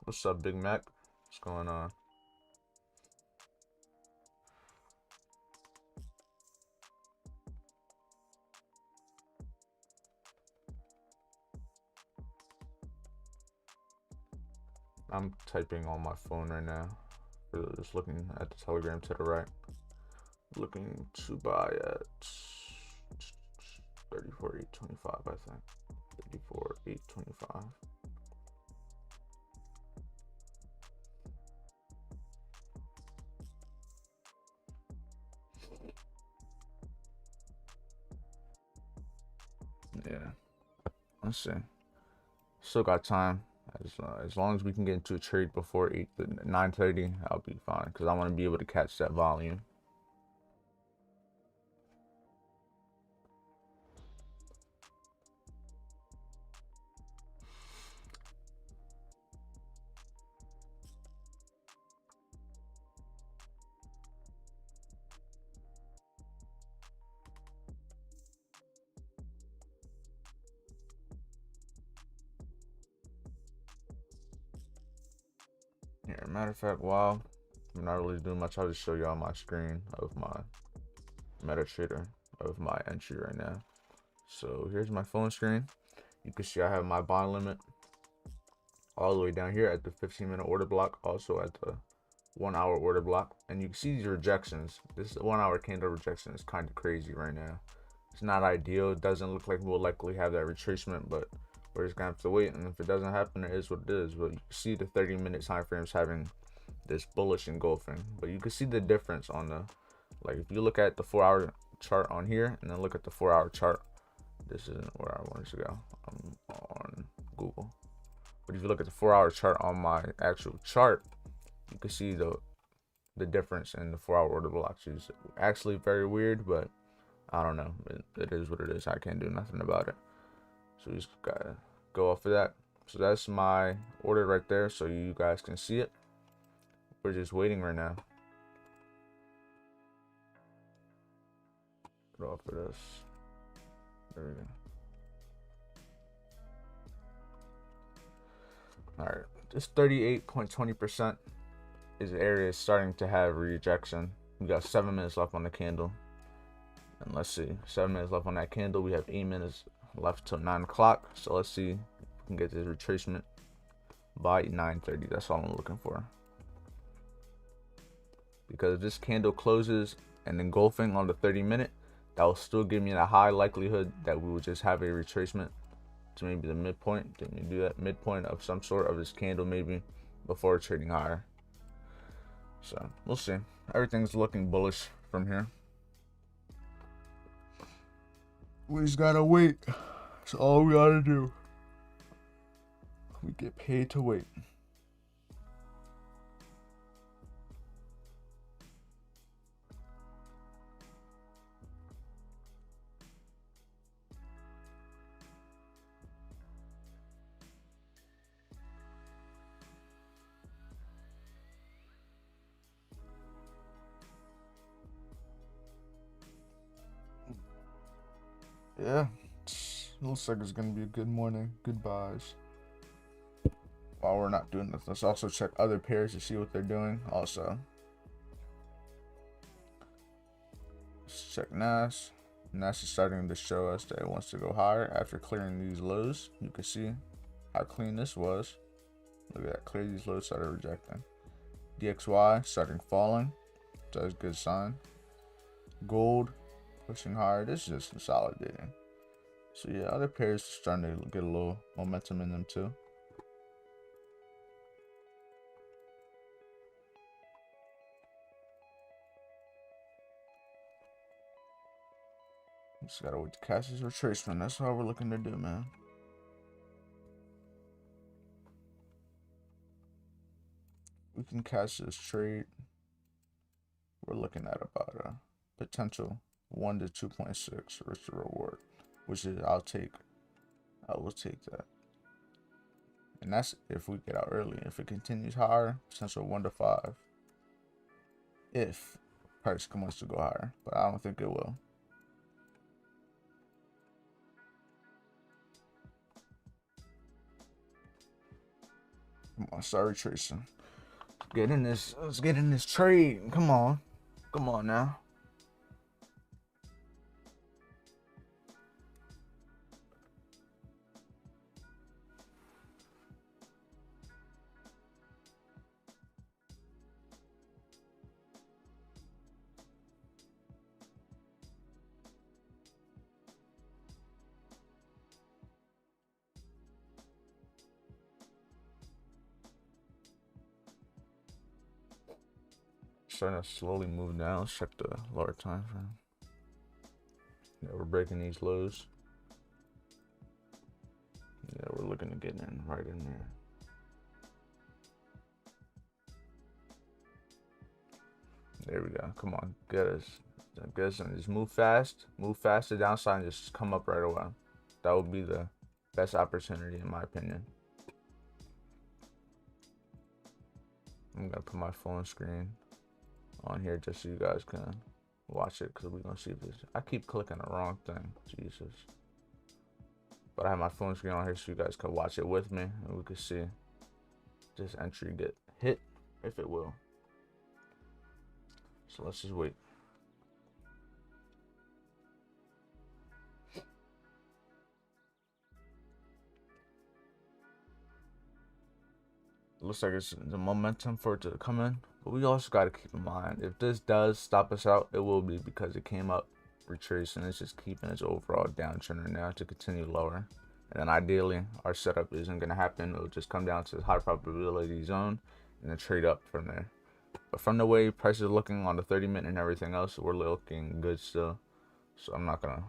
S1: What's up, Big Mac? What's going on? I'm typing on my phone right now. Just looking at the Telegram to the right. Looking to buy at 34,825, I think. 34,825. Yeah, let's see. Still got time. As long as we can get into a trade before 9:30, I'll be fine because I want to be able to catch that volume. Here, matter of fact, while I'm not really doing much, I'll just show you on my screen of my MetaTrader of my entry right now. So here's my phone screen. You can see I have my buy limit all the way down here at the 15-minute order block, also at the 1 hour order block, and you can see these rejections. This 1 hour candle rejection is kind of crazy right now. It's not ideal. It doesn't look like we'll likely have that retracement, but we're just gonna have to wait, and if it doesn't happen, it is what it is. But you can see the 30-minute time frames having this bullish engulfing, but you can see the difference on the, like, if you look at the 4-hour chart on here and then look at the 4-hour chart, this isn't where I wanted to go. I'm on Google, but if you look at the 4-hour chart on my actual chart, you can see the difference in the 4-hour order blocks is actually very weird, but I don't know. It is what it is. I can't do nothing about it. So we just gotta go off of that. So that's my order right there, so you guys can see it. We're just waiting right now. Get off of this. There we go. All right, this 38.20% is the area starting to have rejection. We got 7 minutes left on the candle, and let's see, 7 minutes left on that candle. We have 8 minutes left till 9 o'clock. So let's see if we can get this retracement by 9:30. That's all I'm looking for, because if this candle closes and engulfing on the 30-minute, that will still give me a high likelihood that we will just have a retracement to maybe the midpoint. Then you do that midpoint of some sort of this candle maybe before trading higher. So we'll see. Everything's looking bullish from here. We just gotta wait. That's all we gotta do. We get paid to wait. Yeah, looks like it's gonna be a good morning. Goodbyes. While we're not doing this, let's also check other pairs to see what they're doing. Also, let's check NAS. NAS is starting to show us that it wants to go higher after clearing these lows. You can see how clean this was. Look at that, clear these lows, started rejecting. DXY starting falling. That's a good sign. Gold pushing higher. This is just consolidating. So yeah, other pairs starting to get a little momentum in them too. Just gotta wait to catch this retracement. That's all we're looking to do, man. We can catch this trade. We're looking at about a potential 1 to 2.6 risk to reward, which is I will take that. And that's if we get out early. If it continues higher, potential 1 to 5. If price wants to go higher, but I don't think it will. Come on, start retracing. Get in this. Let's get in this trade. Come on now. Starting to slowly move down. Let's check the lower time frame. Yeah, we're breaking these lows. Yeah, we're looking to get in right in there. There we go. Come on, get us. Get us and just move fast. Move fast to downside and just come up right away. That would be the best opportunity in my opinion. I'm gonna put my phone screen on here just so you guys can watch it, because we're gonna see if this. I keep clicking the wrong thing. Jesus. But I have my phone screen on here so you guys can watch it with me and we can see this entry get hit, if it will. So let's just wait. Looks like it's the momentum for it to come in, but we also got to keep in mind, if this does stop us out, it will be because it came up, retraced, and it's just keeping its overall downtrend right now to continue lower. And then ideally our setup isn't going to happen. It'll just come down to the high probability zone and then trade up from there. But from the way price is looking on the 30-minute and everything else, we're looking good still. So I'm not gonna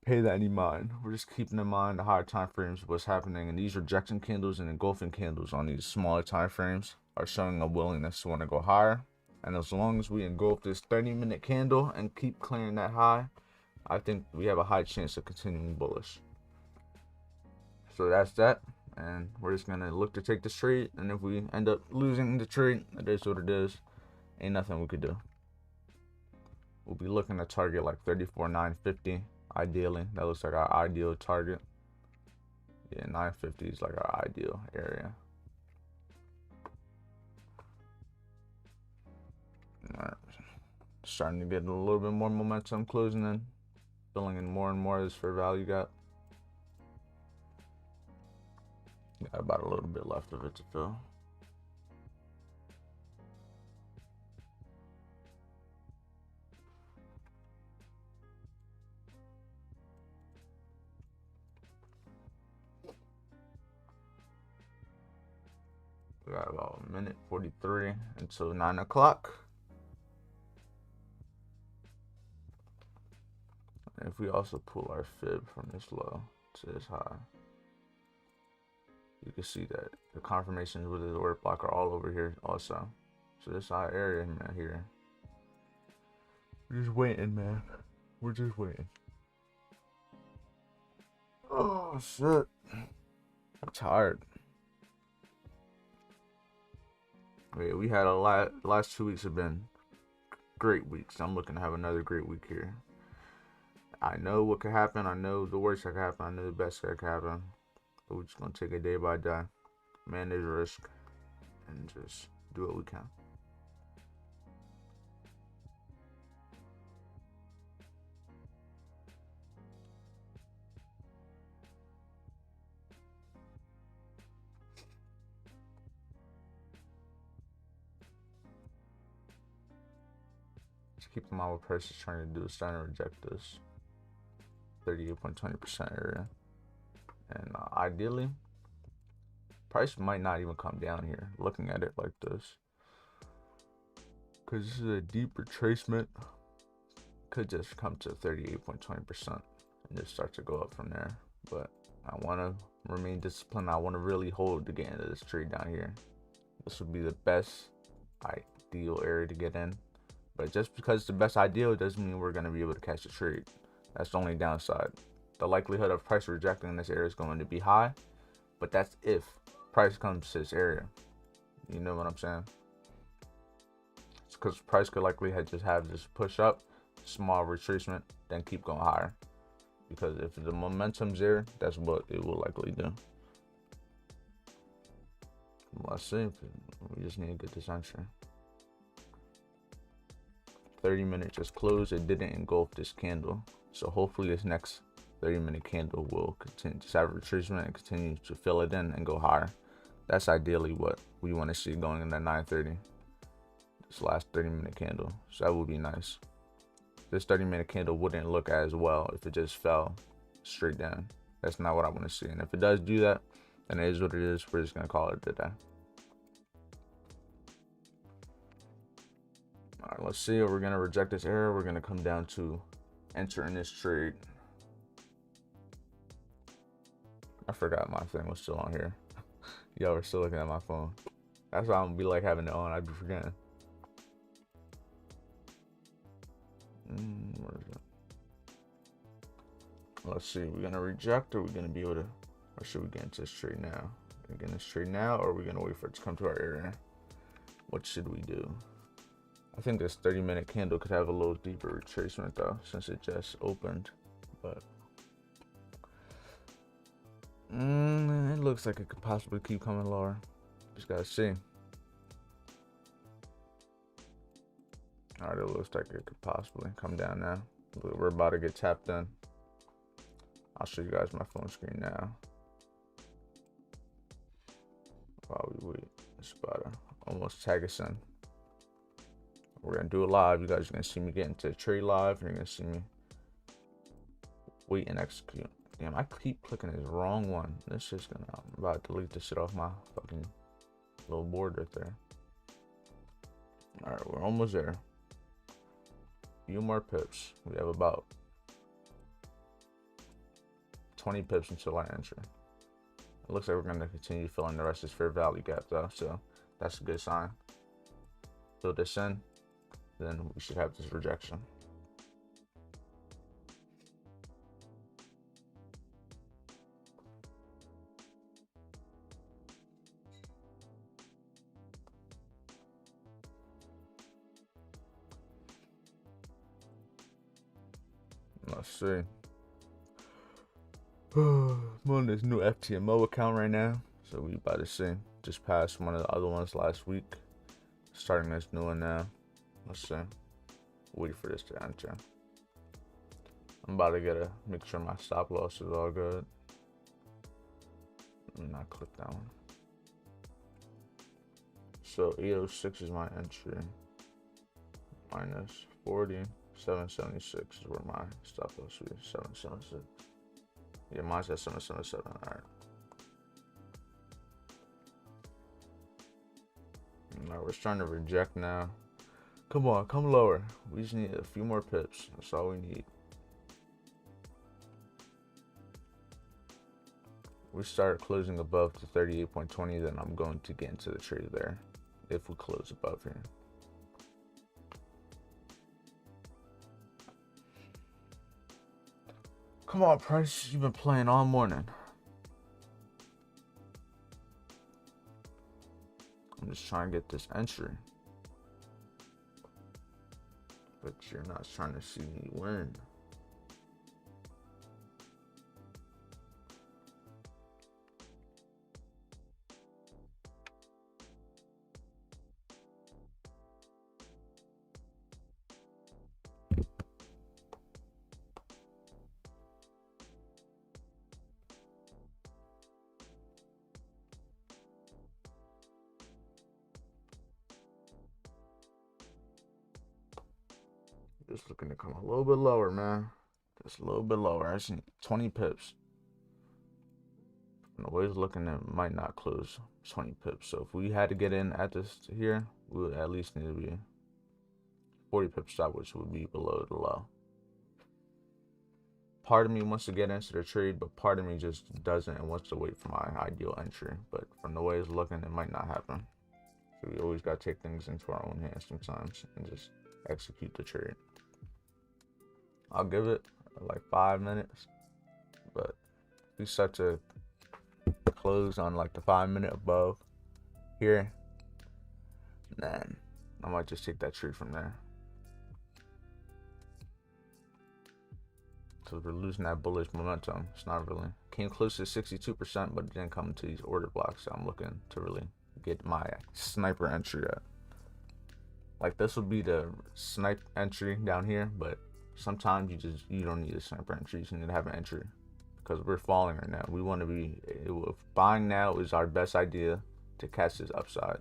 S1: pay that any mind. We're just keeping in mind the higher time frames, what's happening, and these rejection candles and engulfing candles on these smaller time frames are showing a willingness to want to go higher. And as long as we engulf this 30-minute candle and keep clearing that high, I think we have a high chance of continuing bullish. So that's that, and we're just gonna look to take this trade, and if we end up losing the trade, it is what it is. Ain't nothing we could do. We'll be looking to target like 34,950 ideally. That looks like our ideal target. Yeah, 950 is like our ideal area. All right, starting to get a little bit more momentum closing in, filling in more and more of this fair value gap. Got about a little bit left of it to fill. We got about a minute 43 until 9 o'clock. And if we also pull our fib from this low to this high, you can see that the confirmations with the order block are all over here also. So this high area, man, here. We're just waiting, man. We're just waiting. Oh, shit. I'm tired. Wait, we had last 2 weeks have been great weeks. I'm looking to have another great week here. I know what could happen. I know the worst that could happen. I know the best that could happen. But we're just going to take it day by day. Manage risk. And just do what we can. Just keep in mind what price is trying to do. It's trying to reject this 38.20% area. And ideally, price might not even come down here, looking at it like this. Because this is a deep retracement. Could just come to 38.20% and just start to go up from there. But I want to remain disciplined. I want to really hold to get into this trade down here. This would be the best ideal area to get in. But just because it's the best ideal doesn't mean we're going to be able to catch the trade. That's the only downside. The likelihood of price rejecting this area is going to be high, but that's if price comes to this area. You know what I'm saying? It's because price could likely just have this push up, small retracement, then keep going higher. Because if the momentum's there, that's what it will likely do. Let's see. We just need to get this entry. 30-minute just closed. It didn't engulf this candle. So hopefully this next 30-minute candle will continue to have retracement and continue to fill it in and go higher. That's ideally what we want to see going into 9:30. This last 30-minute candle. So that would be nice. This 30-minute candle wouldn't look as well if it just fell straight down. That's not what I want to see. And if it does do that, then it is what it is. We're just going to call it a day. All right, let's see. We're gonna reject this error. We're gonna come down to enter in this trade. I forgot my thing was still on here. Yo, we're still looking at my phone. That's why I'm gonna be like having it on. I'd be forgetting. Where is it? Let's see. We're gonna reject, or we're gonna be able to, or should we get into this trade now? We're gonna trade now, or are we gonna wait for it to come to our area? What should we do? I think this 30-minute candle could have a little deeper retracement though, since it just opened. But it looks like it could possibly keep coming lower. Just gotta see. All right, it looks like it could possibly come down now. We're about to get tapped in. I'll show you guys my phone screen now. While we wait, it's about to almost tag us in. We're gonna do it live. You guys are gonna see me get into the trade live. You're gonna see me wait and execute. Damn, I keep clicking this wrong one. This is gonna, I'm about to delete this shit off my fucking little board right there. All right, we're almost there. Few more pips. We have about 20 pips until I enter. It looks like we're gonna continue filling the rest of this fair value gap though, so that's a good sign. Fill this in, then we should have this rejection. Let's see. I'm on this new FTMO account right now, so we about to see. Just passed one of the other ones last week. Starting this new one now. Let's see. Wait for this to enter. I'm about to make sure my stop loss is all good. Let me not click that one. So 806 is my entry. Minus 40. 776 is where my stop loss is. 776. Yeah, mine's at 777. All right. All right, we're starting to reject now. Come on, come lower. We just need a few more pips. That's all we need. We start closing above the 38.20, then I'm going to get into the trade there. If we close above here. Come on, price. You've been playing all morning. I'm just trying to get this entry. But you're not trying to see me win. Just looking to come a little bit lower, man. Just a little bit lower. I just need 20 pips. And the way it's looking, it might not close 20 pips. So if we had to get in at this here, we would at least need to be 40 pip stop, which would be below the low. Part of me wants to get into the trade, but part of me just doesn't and wants to wait for my ideal entry. But from the way it's looking, it might not happen. So we always got to take things into our own hands sometimes and just execute the trade. I'll give it like 5 minutes, but if we start to close on like the 5 minute above here, then I might just take that trade from there. So we're losing that bullish momentum. It's not really. Came close to 62%, but it didn't come to these order blocks. So I'm looking to really get my sniper entry at. Like this would be the snipe entry down here, but sometimes you don't need a sniper entry. You just need to have an entry because we're falling right now. We want to be, if buying now is our best idea to catch this upside.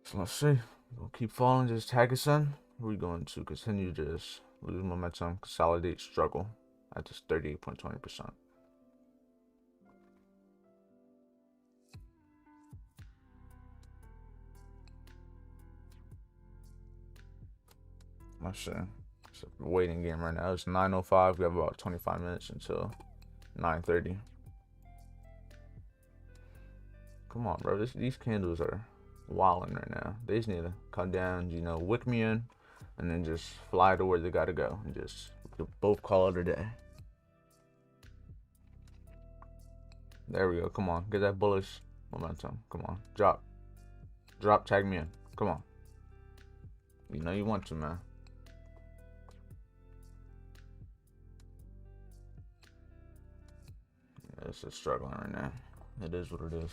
S1: So let's see. We'll keep falling, just tag us in. We're going to continue to just lose momentum, consolidate, struggle at just 38.20%. My shit. It's a waiting game right now. It's 9:05. We have about 25 minutes until 9:30. Come on, bro. These candles are wilding right now. They just need to come down, you know, wick me in, and then just fly to where they gotta go, and just both call it a day. There we go. Come on, get that bullish momentum. Come on, drop, tag me in. Come on. You know you want to, man. Yeah, it's just struggling right now. It is what it is.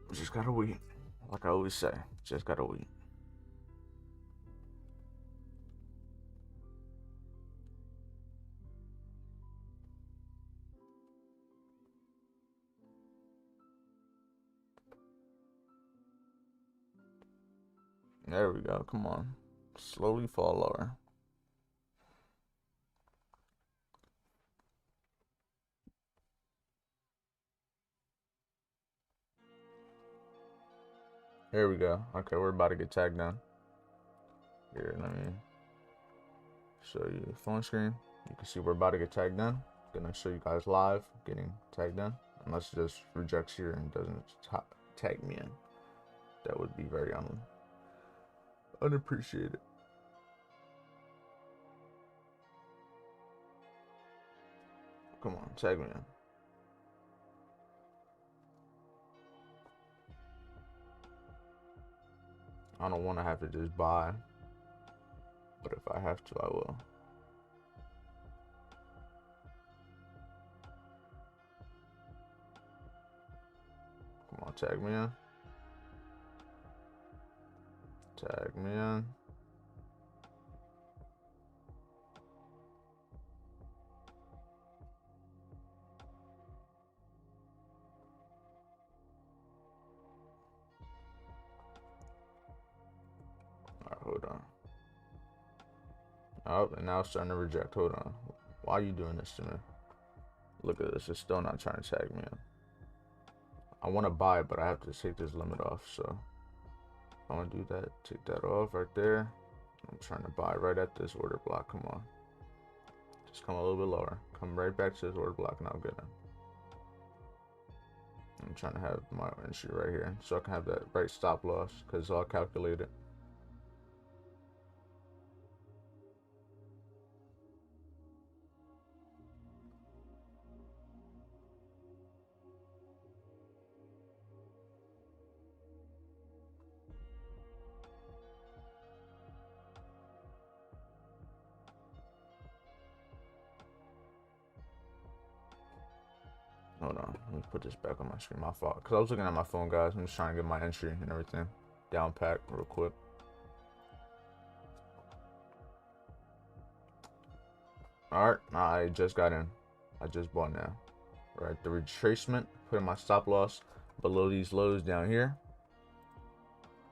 S1: We just gotta wait. Like I always say, just gotta wait. There we go. Come on. Slowly fall lower. Here we go. Okay, we're about to get tagged down. Here, let me show you the phone screen. You can see we're about to get tagged down. Gonna show you guys live getting tagged down. Unless it just rejects here and doesn't tag me in. That would be very unappreciated. Come on, tag me in. I don't want to have to just buy, but if I have to, I will. Come on, tag me in. Tag me in. Alright, hold on. Oh, and now it's starting to reject. Hold on. Why are you doing this to me? Look at this. It's still not trying to tag me in. I want to buy it, but I have to take this limit off. So I want to do that. Take that off right there. I'm trying to buy right at this order block. Come on. Just come a little bit lower. Come right back to this order block and I'll get in. I'm trying to have my entry right here so I can have that right stop loss because it's all calculated. Hold on, let me put this back on my screen. My fault, because I was looking at my phone, guys. I'm just trying to get my entry and everything down packed real quick. Alright, I just got in. I just bought now. Right, the retracement, putting my stop loss below these lows down here.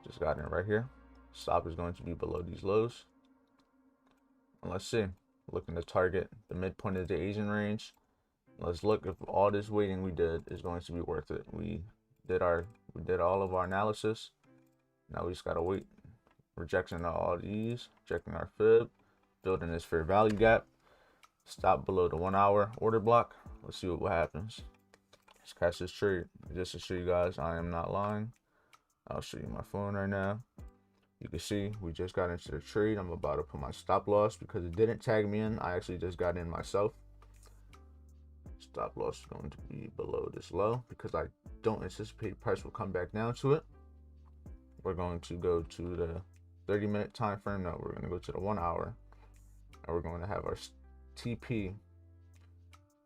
S1: Just got in right here. Stop is going to be below these lows. And let's see. Looking to target the midpoint of the Asian range. Let's look if all this waiting we did is going to be worth it. We did all of our analysis. Now we just gotta wait. Rejection of all these, checking our fib, building this fair value gap. Stop below the 1 hour order block. Let's see what happens. Let's catch this trade. Just to show you guys, I am not lying. I'll show you my phone right now. You can see we just got into the trade. I'm about to put my stop loss because it didn't tag me in. I actually just got in myself. Stop loss is going to be below this low because I don't anticipate price will come back down to it. We're going to go to the 30-minute time frame. No, we're going to go to the 1 hour, and we're going to have our TP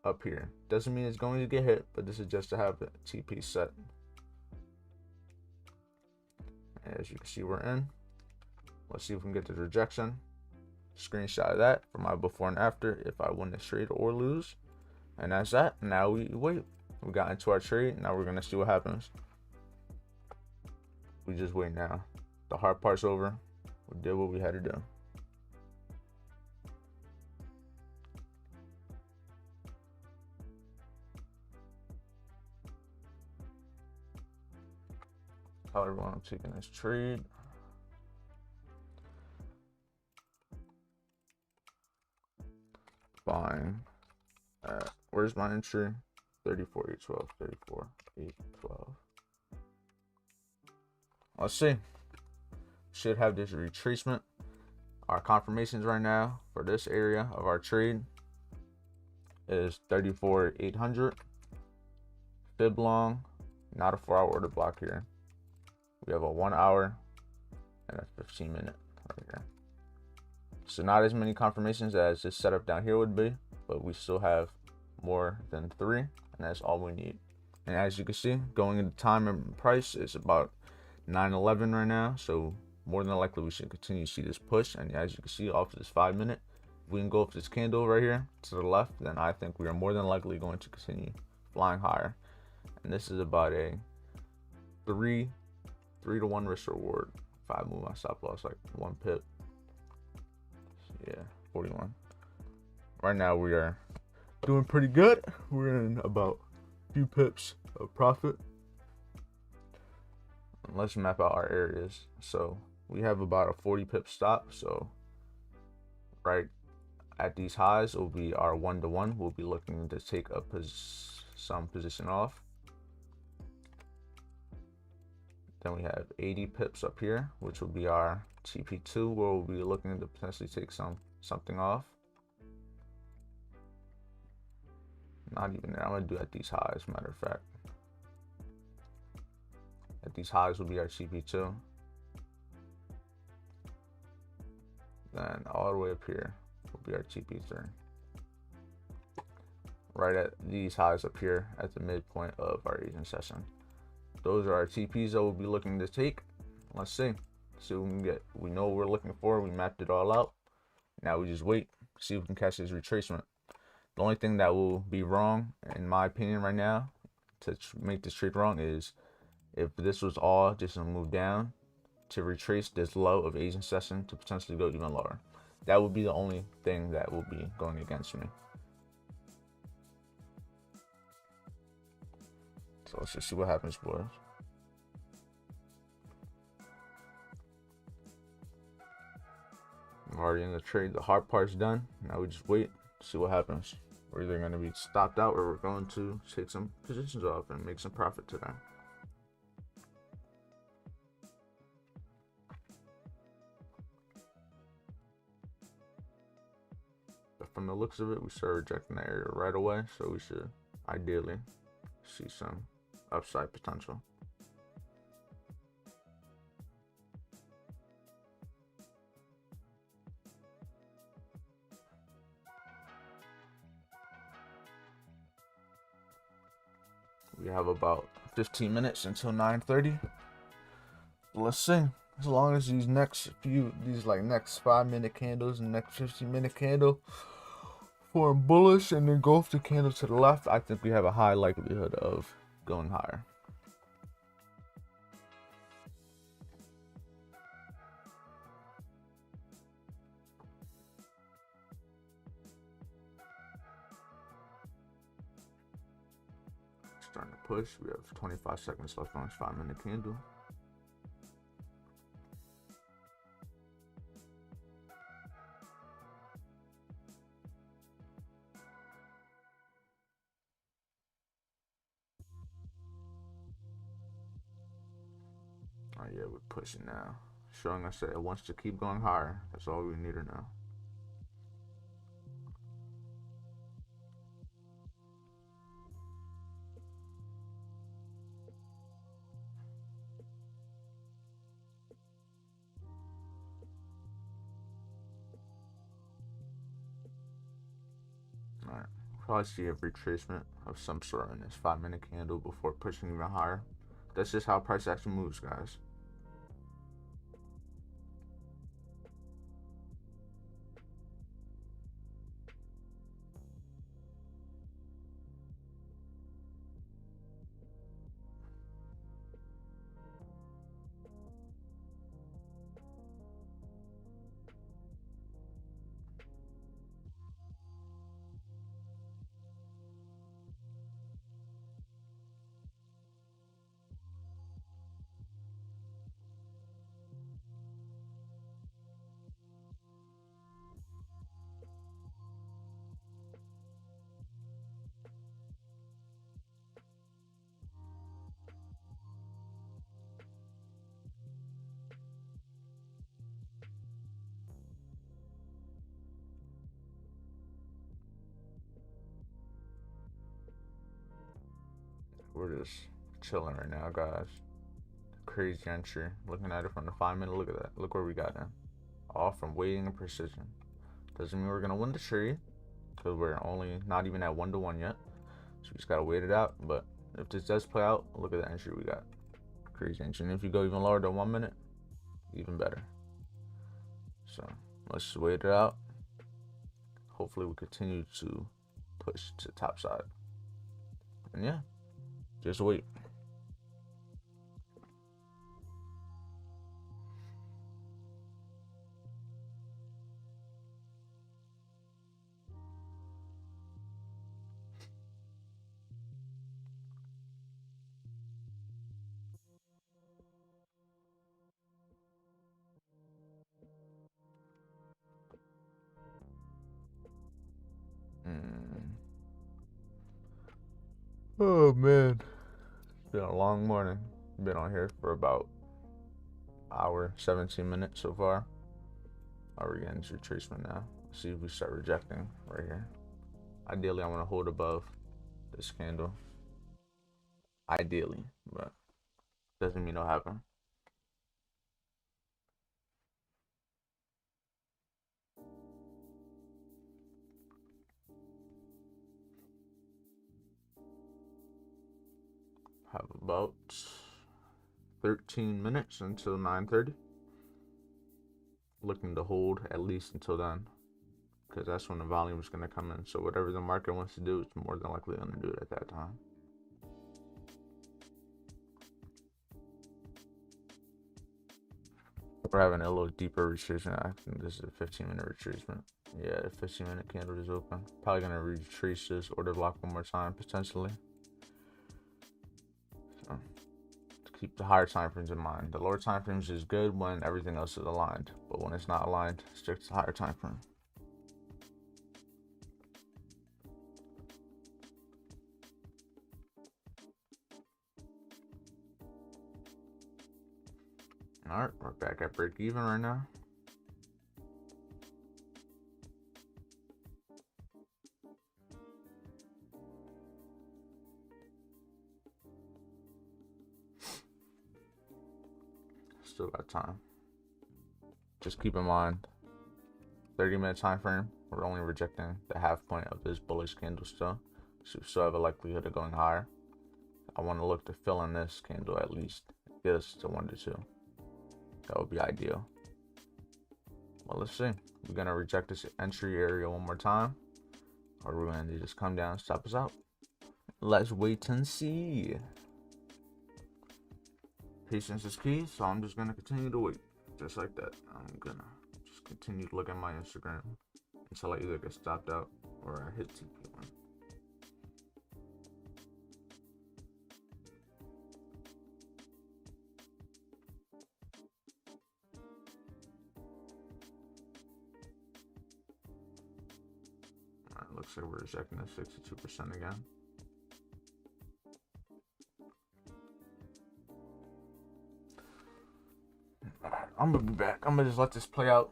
S1: up here. Doesn't mean it's going to get hit, but this is just to have the TP set. As you can see, we're in. Let's see if we can get the rejection. Screenshot of that for my before and after if I win this trade or lose. And that's that. Now we wait. We got into our trade. Now we're gonna see what happens. We just wait now. The hard part's over. We did what we had to do. Tell everyone I'm taking this trade. buying where's my entry? 34, 812, 34, 812. Let's see. Should have this retracement. Our confirmations right now for this area of our trade is 34, 800. Fib long, not a 4-hour order block here. We have a 1 hour and a 15-minute right here. So not as many confirmations as this setup down here would be, but we still have more than 3, and that's all we need. And as you can see, going into time and price is about 9:11 right now, so more than likely we should continue to see this push. And as you can see off this 5-minute, if we can go up this candle right here to the left, then I think we are more than likely going to continue flying higher. And this is about a 3 to 1 risk reward. If I move my stop loss like 1 pip, yeah, 41. Right now we are doing pretty good. We're in about a few pips of profit. And let's map out our areas. So we have about a 40 pip stop. So right at these highs will be our 1-to-1. We'll be looking to take some position off. Then we have 80 pips up here, which will be our TP2, where we'll be looking to potentially take something off. Not even there. I'm gonna do at these highs, matter of fact. At these highs will be our TP2. Then all the way up here will be our TP3. Right at these highs up here at the midpoint of our Asian session. Those are our TPs that we'll be looking to take. Let's see what we can get. We know what we're looking for. We mapped it all out. Now we just wait, see if we can catch this retracement. The only thing that will be wrong, in my opinion right now, to make this trade wrong is if this was all just a move down to retrace this low of Asian session to potentially go even lower. That would be the only thing that will be going against me. So let's just see what happens, boys. I'm already in the trade. The hard part's done. Now we just wait, see what happens. We're either going to be stopped out or we're going to take some positions off and make some profit today. But from the looks of it, we start rejecting the area right away. So we should ideally see some upside potential. We have about 15 minutes until 9:30. Let's see. As long as these next 5-minute candles and next 15-minute candle form bullish and then go off the candle to the left, I think we have a high likelihood of going higher. Starting to push. We have 25 seconds left on this 5-minute candle. Oh yeah, we're pushing now. Showing us that it wants to keep going higher. That's all we need to know. Alright, we'll probably see a retracement of some sort in this 5-minute candle before pushing even higher. That's just how price action moves, guys. we're just chilling right now, guys. Crazy entry. Looking at it from the 5 minute. Look at that. Look where we got in. All from waiting and precision. Doesn't mean we're gonna win the trade because we're only not even at 1-to-1 yet. So we just gotta wait it out. But if this does play out, look at the entry we got. Crazy entry. And if you go even lower than 1 minute, even better. So let's just wait it out. Hopefully we continue to push to the top side. And yeah, just wait. Oh man, it's been a long morning. Been on here for about hour 17 minutes so far. We're getting into retracement now. Let's see if we start rejecting right here. Ideally, I want to hold above this candle. Ideally, but doesn't mean it'll happen. Have about 13 minutes until 9:30. Looking to hold at least until then, because that's when the volume is going to come in. So whatever the market wants to do, it's more than likely going to do it at that time. We're having a little deeper retracement. I think this is a 15-minute retracement. Yeah, the 15-minute candle is open. Probably going to retrace this order block one more time, potentially. So, to keep the higher time frames in mind. The lower time frames is good when everything else is aligned, but when it's not aligned, stick to the higher time frame. Alright, we're back at break even right now. Still got time. Just keep in mind, 30-minute time frame, we're only rejecting the half point of this bullish candle still. So we still have a likelihood of going higher. I want to look to fill in this candle at least. Get us to 1 to 2. That would be ideal. Well, let's see. We're going to reject this entry area one more time, or we're going to just come down and stop us out. Let's wait and see. Patience is key, so I'm just going to continue to wait. Just like that. I'm going to just continue to look at my Instagram until I either get stopped out or I hit TP1. Alright, looks like we're rejecting at 62% again. Alright, I'm gonna be back. I'm gonna just let this play out.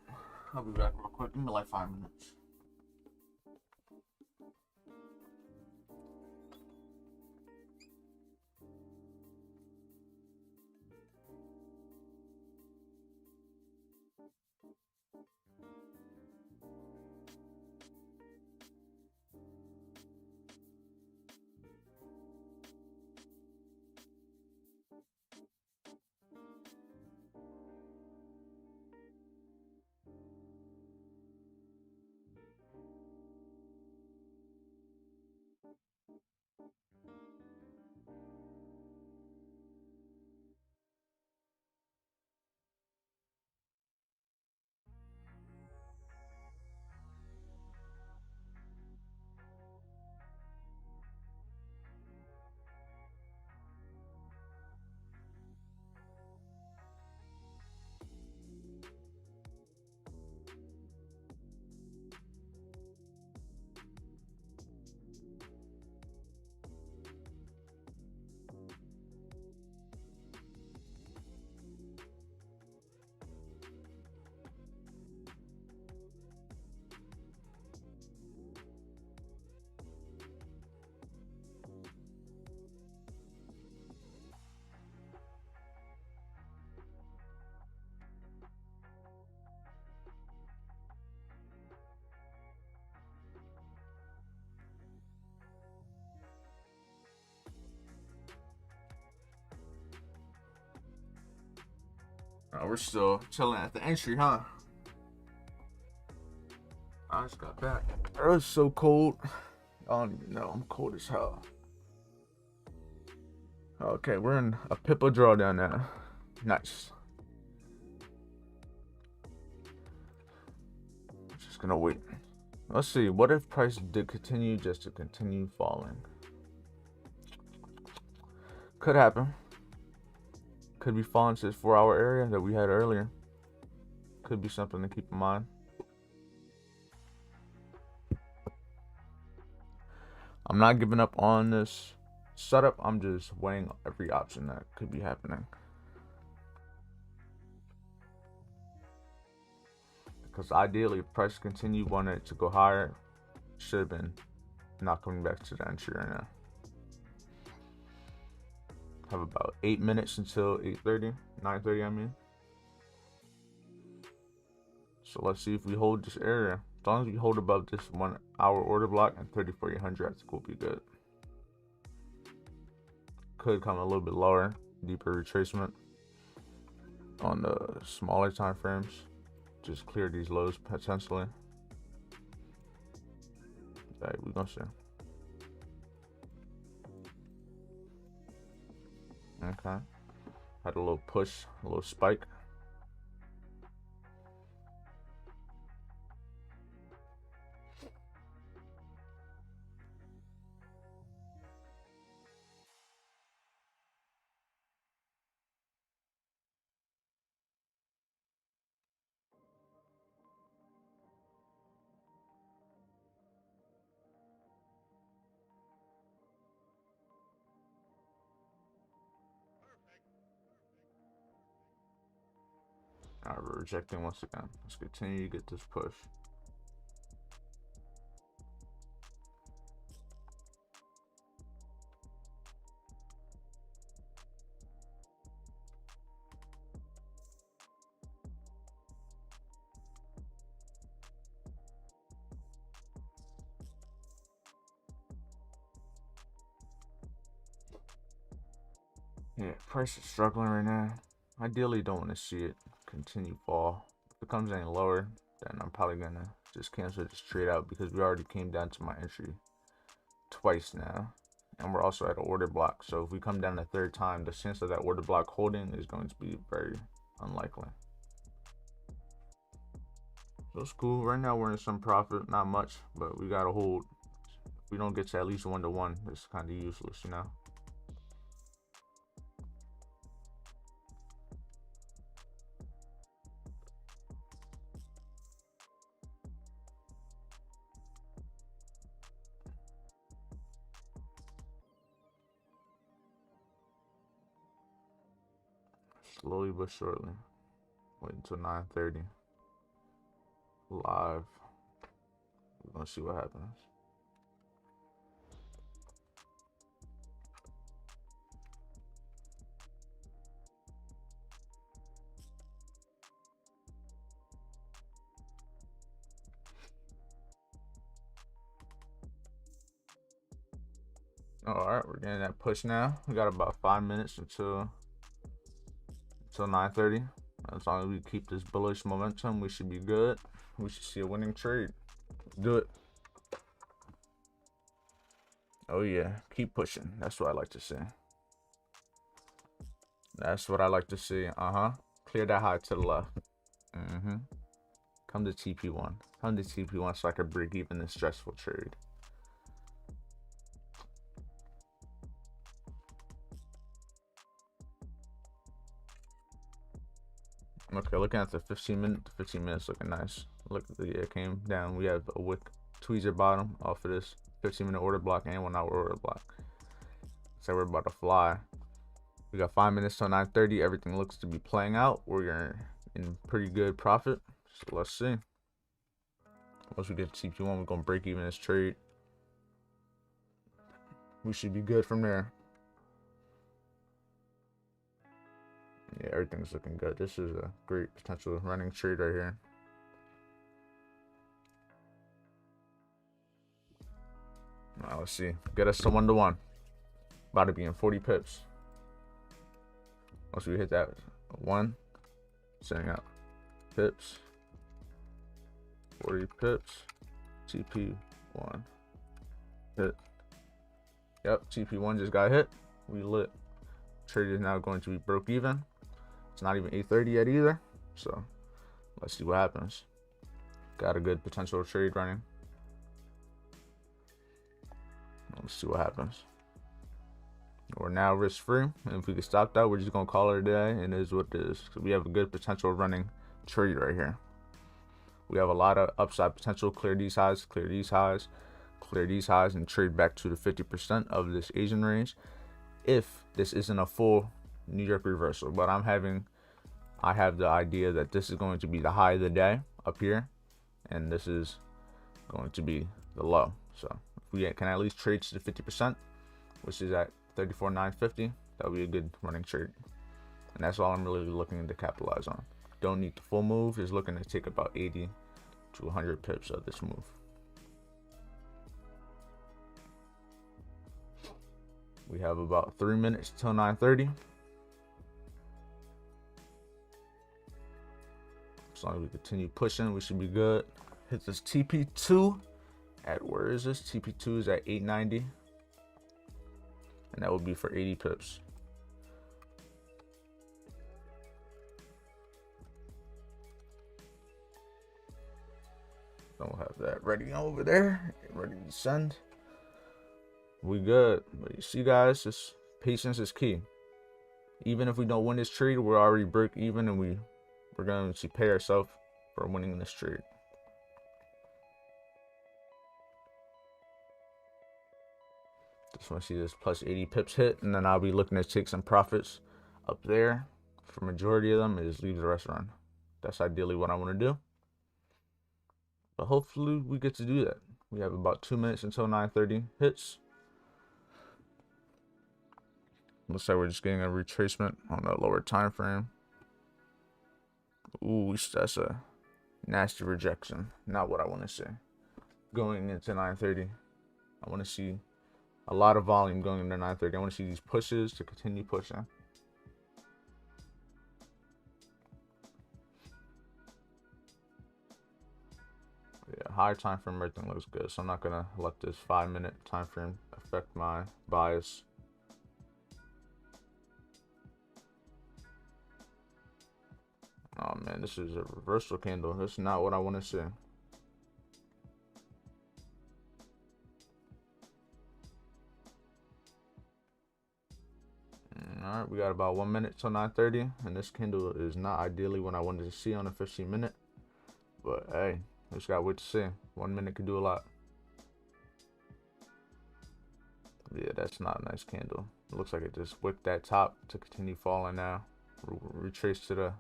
S1: I'll be back real quick. Give me like 5 minutes. We're still chilling at the entry, huh? I just got back. It was so cold. I don't even know. I'm cold as hell. Okay, we're in a Pippa drawdown now. Nice. Just gonna wait. Let's see. What if price did continue just to continue falling? Could happen. Could be falling to this 4-hour area that we had earlier. Could be something to keep in mind. I'm not giving up on this setup. I'm just weighing every option that could be happening. Because ideally, if price continue wanted it to go higher, should have been not coming back to the entry right now. Have about 8 minutes until 8:30, 9:30 I mean. So let's see if we hold this area. As long as we hold above this 1 hour order block and 34,800, I think we'll be good. Could come a little bit lower, deeper retracement on the smaller time frames. Just clear these lows potentially. Okay, we're gonna see. Okay. Had a little push, a little spike. Alright, we're rejecting once again. Let's continue to get this push. Yeah, price is struggling right now. Ideally, don't want to see it continue fall. If it comes any lower, then I'm probably gonna just cancel this trade out because we already came down to my entry twice now, and we're also at an order block. So if we come down a third time, the chance of that order block holding is going to be very unlikely. So it's cool. Right now we're in some profit, not much, but we gotta hold. If we don't get to at least 1-to-1, it's kind of useless, you know. Slowly but surely. Wait until 9:30. Live. We're gonna see what happens. All right, we're getting that push now. We got about 5 minutes until 9:30. As long as we keep this bullish momentum, we should be good. We should see a winning trade. Let's do it. Oh yeah, keep pushing. That's what I like to see. That's what I like to see. Clear that high to the left. Come to TP1. Come to TP1 so I can break even this stressful trade. Okay, looking at the 15 minutes looking nice. Look, it came down. We have a wick tweezer bottom off of this 15-minute order block and 1 hour order block. So we're about to fly. We got 5 minutes till 9:30. Everything looks to be playing out. We're in pretty good profit. So let's see. Once we get to TP1, we're gonna break even this trade. We should be good from there. Yeah, everything's looking good. This is a great potential running trade right here. Now let's see. Get us to 1-to-1. About to be in 40 pips. Once we hit that 1, Sending out pips. 40 pips. TP1 hit. Yep, TP1 just got hit. We lit. Trade is now going to be broke even. It's not even 8:30 yet either. So let's see what happens. Got a good potential trade running. Let's see what happens. We're now risk free. And if we can stop that, we're just gonna call it a day, and it is what it is. So we have a good potential running trade right here. We have a lot of upside potential. Clear these highs, clear these highs, clear these highs, and trade back to the 50% of this Asian range. If this isn't a full New York reversal, but I have the idea that this is going to be the high of the day up here, and this is going to be the low. So if we can at least trade to the 50%, which is at 34,950, that would be a good running trade. And that's all I'm really looking to capitalize on. Don't need the full move, just looking to take about 80 to 100 pips of this move. We have about 3 minutes till 9:30. As long as we continue pushing, we should be good. Hit this TP2 at, where is this? TP2 is at 890. And that would be for 80 pips. Don't have that ready over there. Ready to send. We good. But you see, guys, this patience is key. Even if we don't win this trade, we're already break even, and we're going to pay ourselves for winning this trade. Just want to see this plus 80 pips hit, and then I'll be looking to take some profits up there. For majority of them, and just leave the rest run. That's ideally what I want to do. But hopefully we get to do that. We have about 2 minutes until 9:30 hits. Looks like we're just getting a retracement on the lower time frame. Ooh, that's a nasty rejection. Not what I want to see. Going into 9:30, I want to see a lot of volume going into 9:30. I want to see these pushes to continue pushing. Yeah, higher time frame, everything looks good. So I'm not gonna let this 5-minute time frame affect my bias. Oh man, this is a reversal candle. That's not what I want to see. All right, we got about 1 minute till 9:30, and this candle is not ideally what I wanted to see on a 15-minute. But hey, we just gotta wait to see. 1 minute could do a lot. Yeah, that's not a nice candle. It looks like it just wicked that top to continue falling now. Retrace to the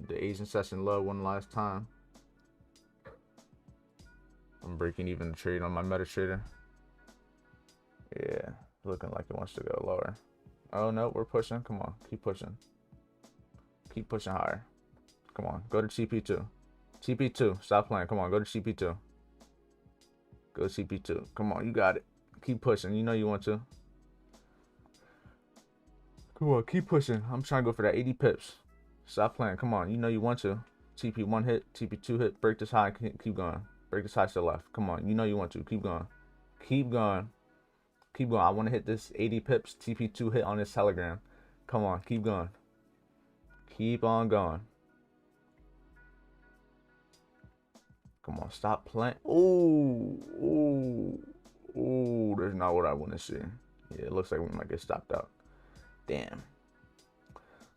S1: Asian session low one last time. I'm breaking even the trade on my MetaTrader. Yeah, looking like it wants to go lower. Oh no, we're pushing. Come on, keep pushing. Keep pushing higher. Come on, go to TP2. TP2, stop playing. Come on, go to TP2. Go to TP2. Come on, you got it. Keep pushing. You know you want to. Come on, keep pushing. I'm trying to go for that 80 pips. Stop playing. Come on, you know you want to. TP1 hit, TP2 hit. Break this high. Keep going. Break this high to the left. Come on, you know you want to. Keep going. Keep going. Keep going. I want to hit this 80 pips TP2 hit on this Telegram. Come on, keep going. Keep on going. Come on, stop playing. Ooh, ooh, ooh. That's not what I want to see. Yeah, it looks like we might get stopped out. Damn.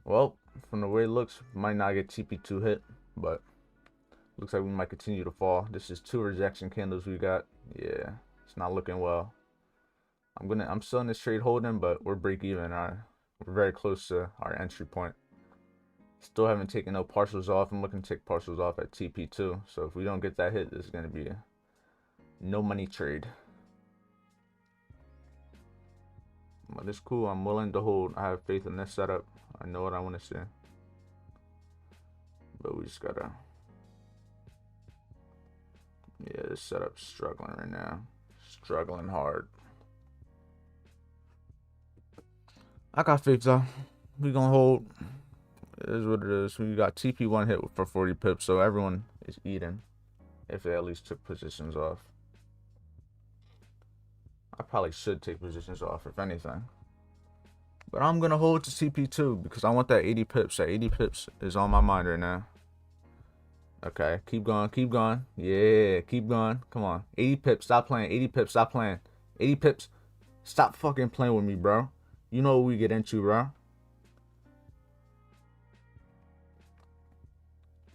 S1: Well, from the way it looks, might not get TP2 hit, but looks like we might continue to fall. This is 2 rejection candles we got. Yeah, it's not looking well. I'm still in this trade holding, but we're break even. We're very close to our entry point. Still haven't taken no partials off. I'm looking to take partials off at TP2. So if we don't get that hit, this is gonna be a no money trade. But it's cool. I'm willing to hold. I have faith in this setup. I know what I want to see. But we just gotta. Yeah, this setup's struggling right now. Struggling hard. I got faith though. We gonna hold. It is what it is. We got TP1 hit for 40 pips, so everyone is eating if they at least took positions off. I probably should take positions off, if anything. But I'm going to hold to TP2 because I want that 80 pips. That 80 pips is on my mind right now. Okay, keep going, keep going. Yeah, keep going. Come on. 80 pips, stop playing. 80 pips, stop playing. 80 pips. Stop fucking playing with me, bro. You know what we get into, bro.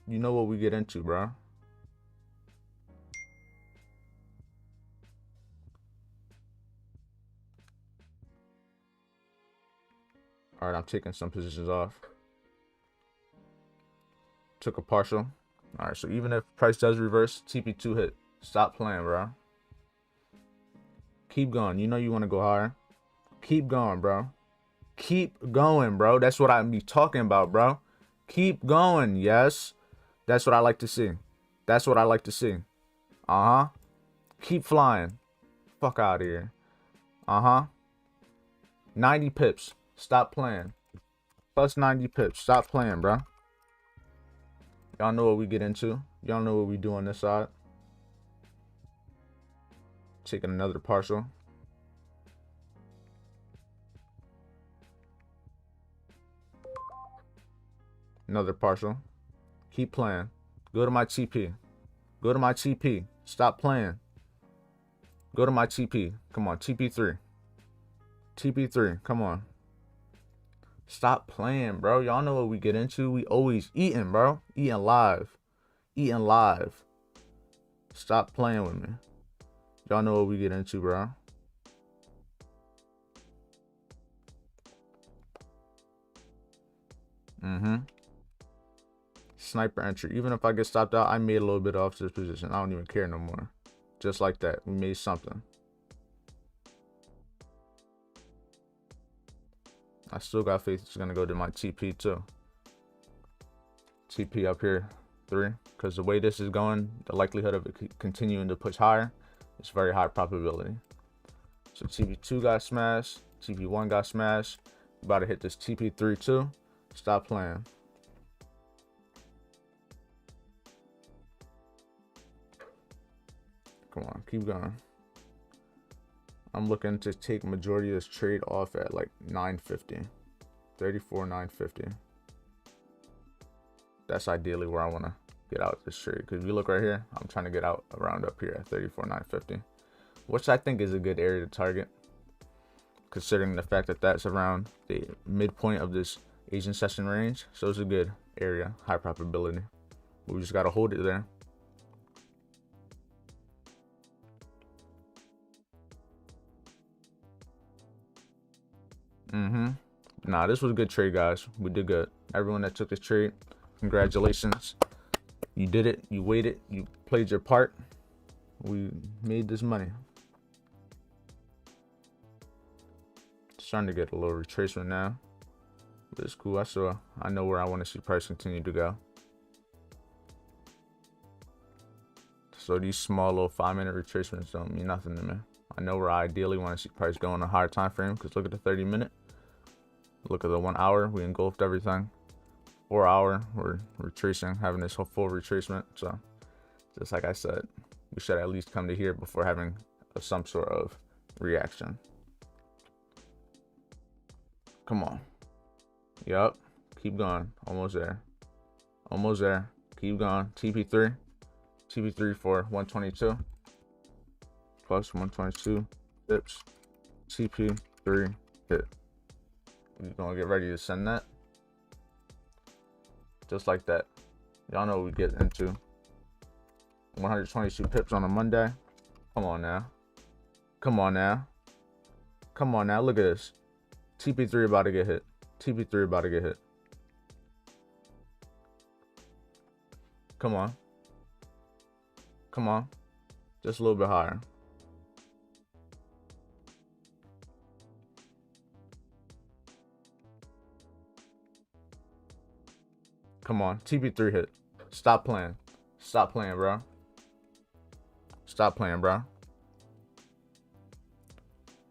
S1: You know what we get into, bro. Alright, I'm taking some positions off. Took a partial. Alright, so even if price does reverse, TP2 hit. Stop playing, bro. Keep going. You know you want to go higher. Keep going, bro. Keep going, bro. That's what I be talking about, bro. Keep going. Yes. That's what I like to see. That's what I like to see. Uh-huh. Keep flying. Fuck out of here. Uh-huh. 90 pips. Stop playing. Plus 90 pips. Stop playing, bro. Y'all know what we get into. Y'all know what we do on this side. Taking another partial. Another partial. Keep playing. Go to my TP. Go to my TP. Stop playing. Go to my TP. Come on, TP3. TP3. Come on. Stop playing, bro. Y'all know what we get into. We always eating, bro. Eating live. Eating live. Stop playing with me. Y'all know what we get into, bro. Sniper entry. Even if I get stopped out, I made a little bit off this position. I don't even care no more. Just like that. We made something. I still got faith it's going to go to my TP too. TP up here, 3. Because the way this is going, the likelihood of it continuing to push higher is very high probability. So TP2 got smashed. TP1 got smashed. About to hit this TP3 too. Stop playing. Come on, keep going. I'm looking to take majority of this trade off at like 950. 34,950. That's ideally where I want to get out this trade. Because if you look right here, I'm trying to get out around up here at 34,950. Which I think is a good area to target. Considering the fact that that's around the midpoint of this Asian session range. So it's a good area, high probability. But we just got to hold it there. Nah, this was a good trade, guys. We did good. Everyone that took this trade, congratulations. You did it. You waited. You played your part. We made this money. Starting to get a little retracement now. But it's cool. I know where I want to see price continue to go. So these small little 5-minute retracements don't mean nothing to me. I know where I ideally want to see price go in a higher time frame. Because look at the 30-minute. Look at the 1 hour. We engulfed everything. 4 hour. We're retracing, having this whole full retracement. So just like I said, we should at least come to here before having some sort of reaction. Come on. Yup. Keep going. Almost there. Almost there. Keep going. TP3. TP3 for 122. Plus 122 pips. TP3 hit. We're gonna get ready to send that. Just like that. Y'all know what we get into. 122 pips on a Monday. Come on now. Come on now. Come on now. Look at this. TP3 about to get hit. TP3 about to get hit. Come on. Come on. Just a little bit higher. Come on. TP3 hit. Stop playing. Stop playing, bro. Stop playing, bro.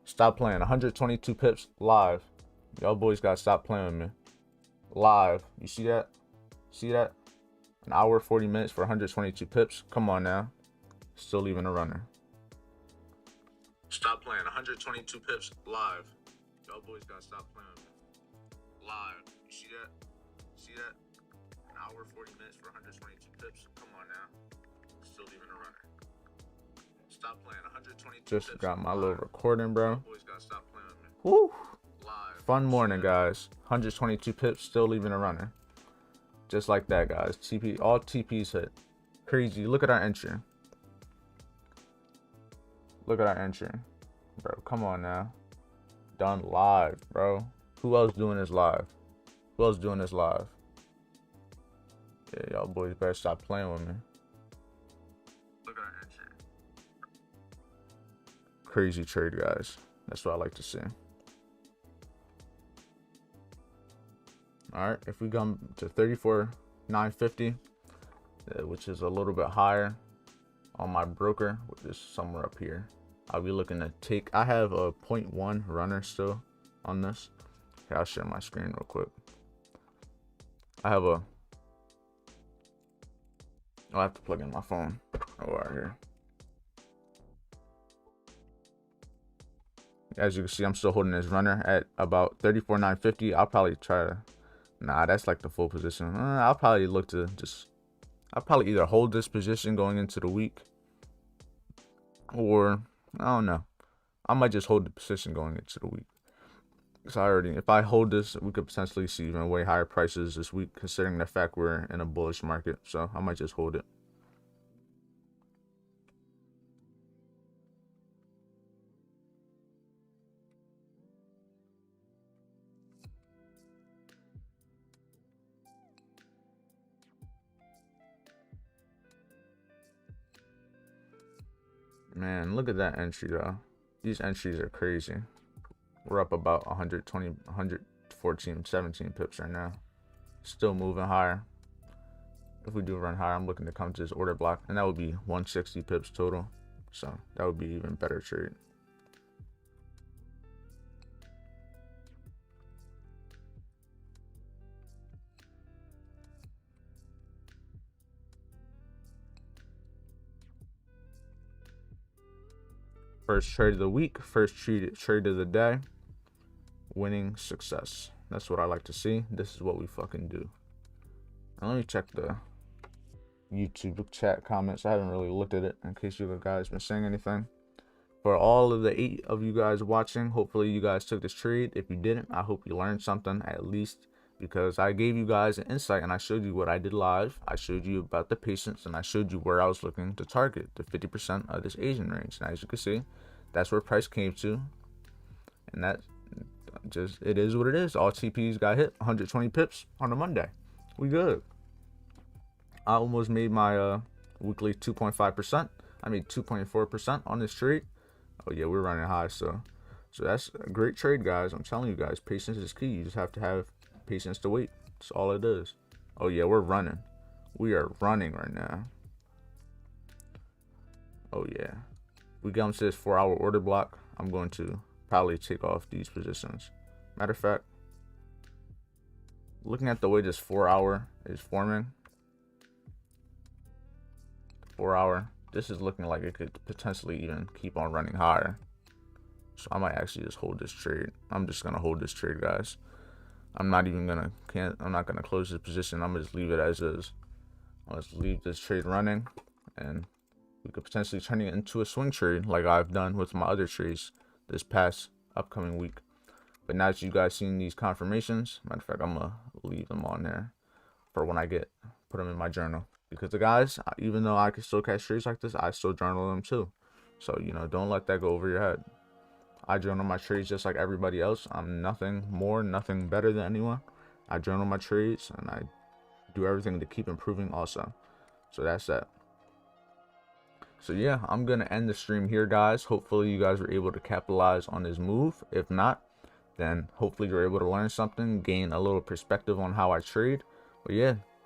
S1: Stop playing. 122 pips live. Y'all boys gotta stop playing with me. live. You see that? See that? An hour 40 minutes for 122 pips. Come on now. Still leaving a runner. Stop playing. 122 pips live. Y'all boys gotta stop playing with me. Live. You see that? See that? An hour 40 minutes for 122 pips. Come on now. Still leaving a runner. Stop playing. 122 just pips. Got my live. Little recording, bro. Y'all boys gotta stop playing with me. Woo! Live. Fun morning, guys. 122 pips. Still leaving a runner. Just like that, guys. TP, all TPs hit. Crazy. Look at our entry. Look at our entry. Bro, come on now. Done live, bro. Who else doing this live? Who else doing this live? Yeah, y'all boys better stop playing with me. Look at our entry. Crazy trade, guys. That's what I like to see. All right, if we come to 34,950, which is a little bit higher on my broker, which is somewhere up here, I'll be looking to take. I have a 0.1 runner still on this. Okay, I'll share my screen real quick. I have a. I'll have to plug in my phone. Oh, right here. As you can see, I'm still holding this runner at about 34,950. I'll probably try to. Nah, that's like the full position. I'll probably look to just. I'll probably either hold this position going into the week, or I don't know. I might just hold the position going into the week. So if I hold this, we could potentially see even way higher prices this week, considering the fact we're in a bullish market. So I might just hold it. Man, look at that entry though. These entries are crazy. We're up about 120, 114, 17 pips right now. Still moving higher. If we do run higher, I'm looking to come to this order block, and that would be 160 pips total. So that would be even better trade. First trade of the week, first trade of the day. Winning success. That's what I like to see. This is what we fucking do. Now let me check the YouTube chat comments. I haven't really looked at it in case you guys been saying anything. For all of the 8 of you guys watching, hopefully you guys took this trade. If you didn't, I hope you learned something at least, because I gave you guys an insight and I showed you what I did live. I showed you about the patience and I showed you where I was looking to target the 50% of this Asian range. And as you can see, that's where price came to, and that just, it is what it is. All TPs got hit. 120 pips on a Monday. We good. I almost made my weekly 2.5%. I made 2.4% on this trade. Oh yeah, we're running high, so that's a great trade, guys. I'm telling you guys, patience is key. You just have to have patience to wait. That's all it is. Oh yeah, we're running. We are running right now. Oh yeah. We come to this 4-hour order block. I'm going to probably take off these positions. Matter of fact, looking at the way this 4-hour is forming, 4-hour, this is looking like it could potentially even keep on running higher. So I might actually just hold this trade. I'm just gonna hold this trade, guys. I'm not gonna close this position. I'm gonna just leave it as is. I'll just leave this trade running, and we could potentially turn it into a swing trade like I've done with my other trades this past upcoming week. But now that you guys seen these confirmations, matter of fact, I'm gonna leave them on there for when I put them in my journal. Because the guys, even though I can still catch trades like this, I still journal them too. So, you know, don't let that go over your head. I journal my trades just like everybody else. I'm nothing more, nothing better than anyone. I journal my trades and I do everything to keep improving also. So that's that. So yeah, I'm gonna end the stream here, guys. Hopefully you guys were able to capitalize on this move. If not, then hopefully you're able to learn something, gain a little perspective on how I trade. But yeah,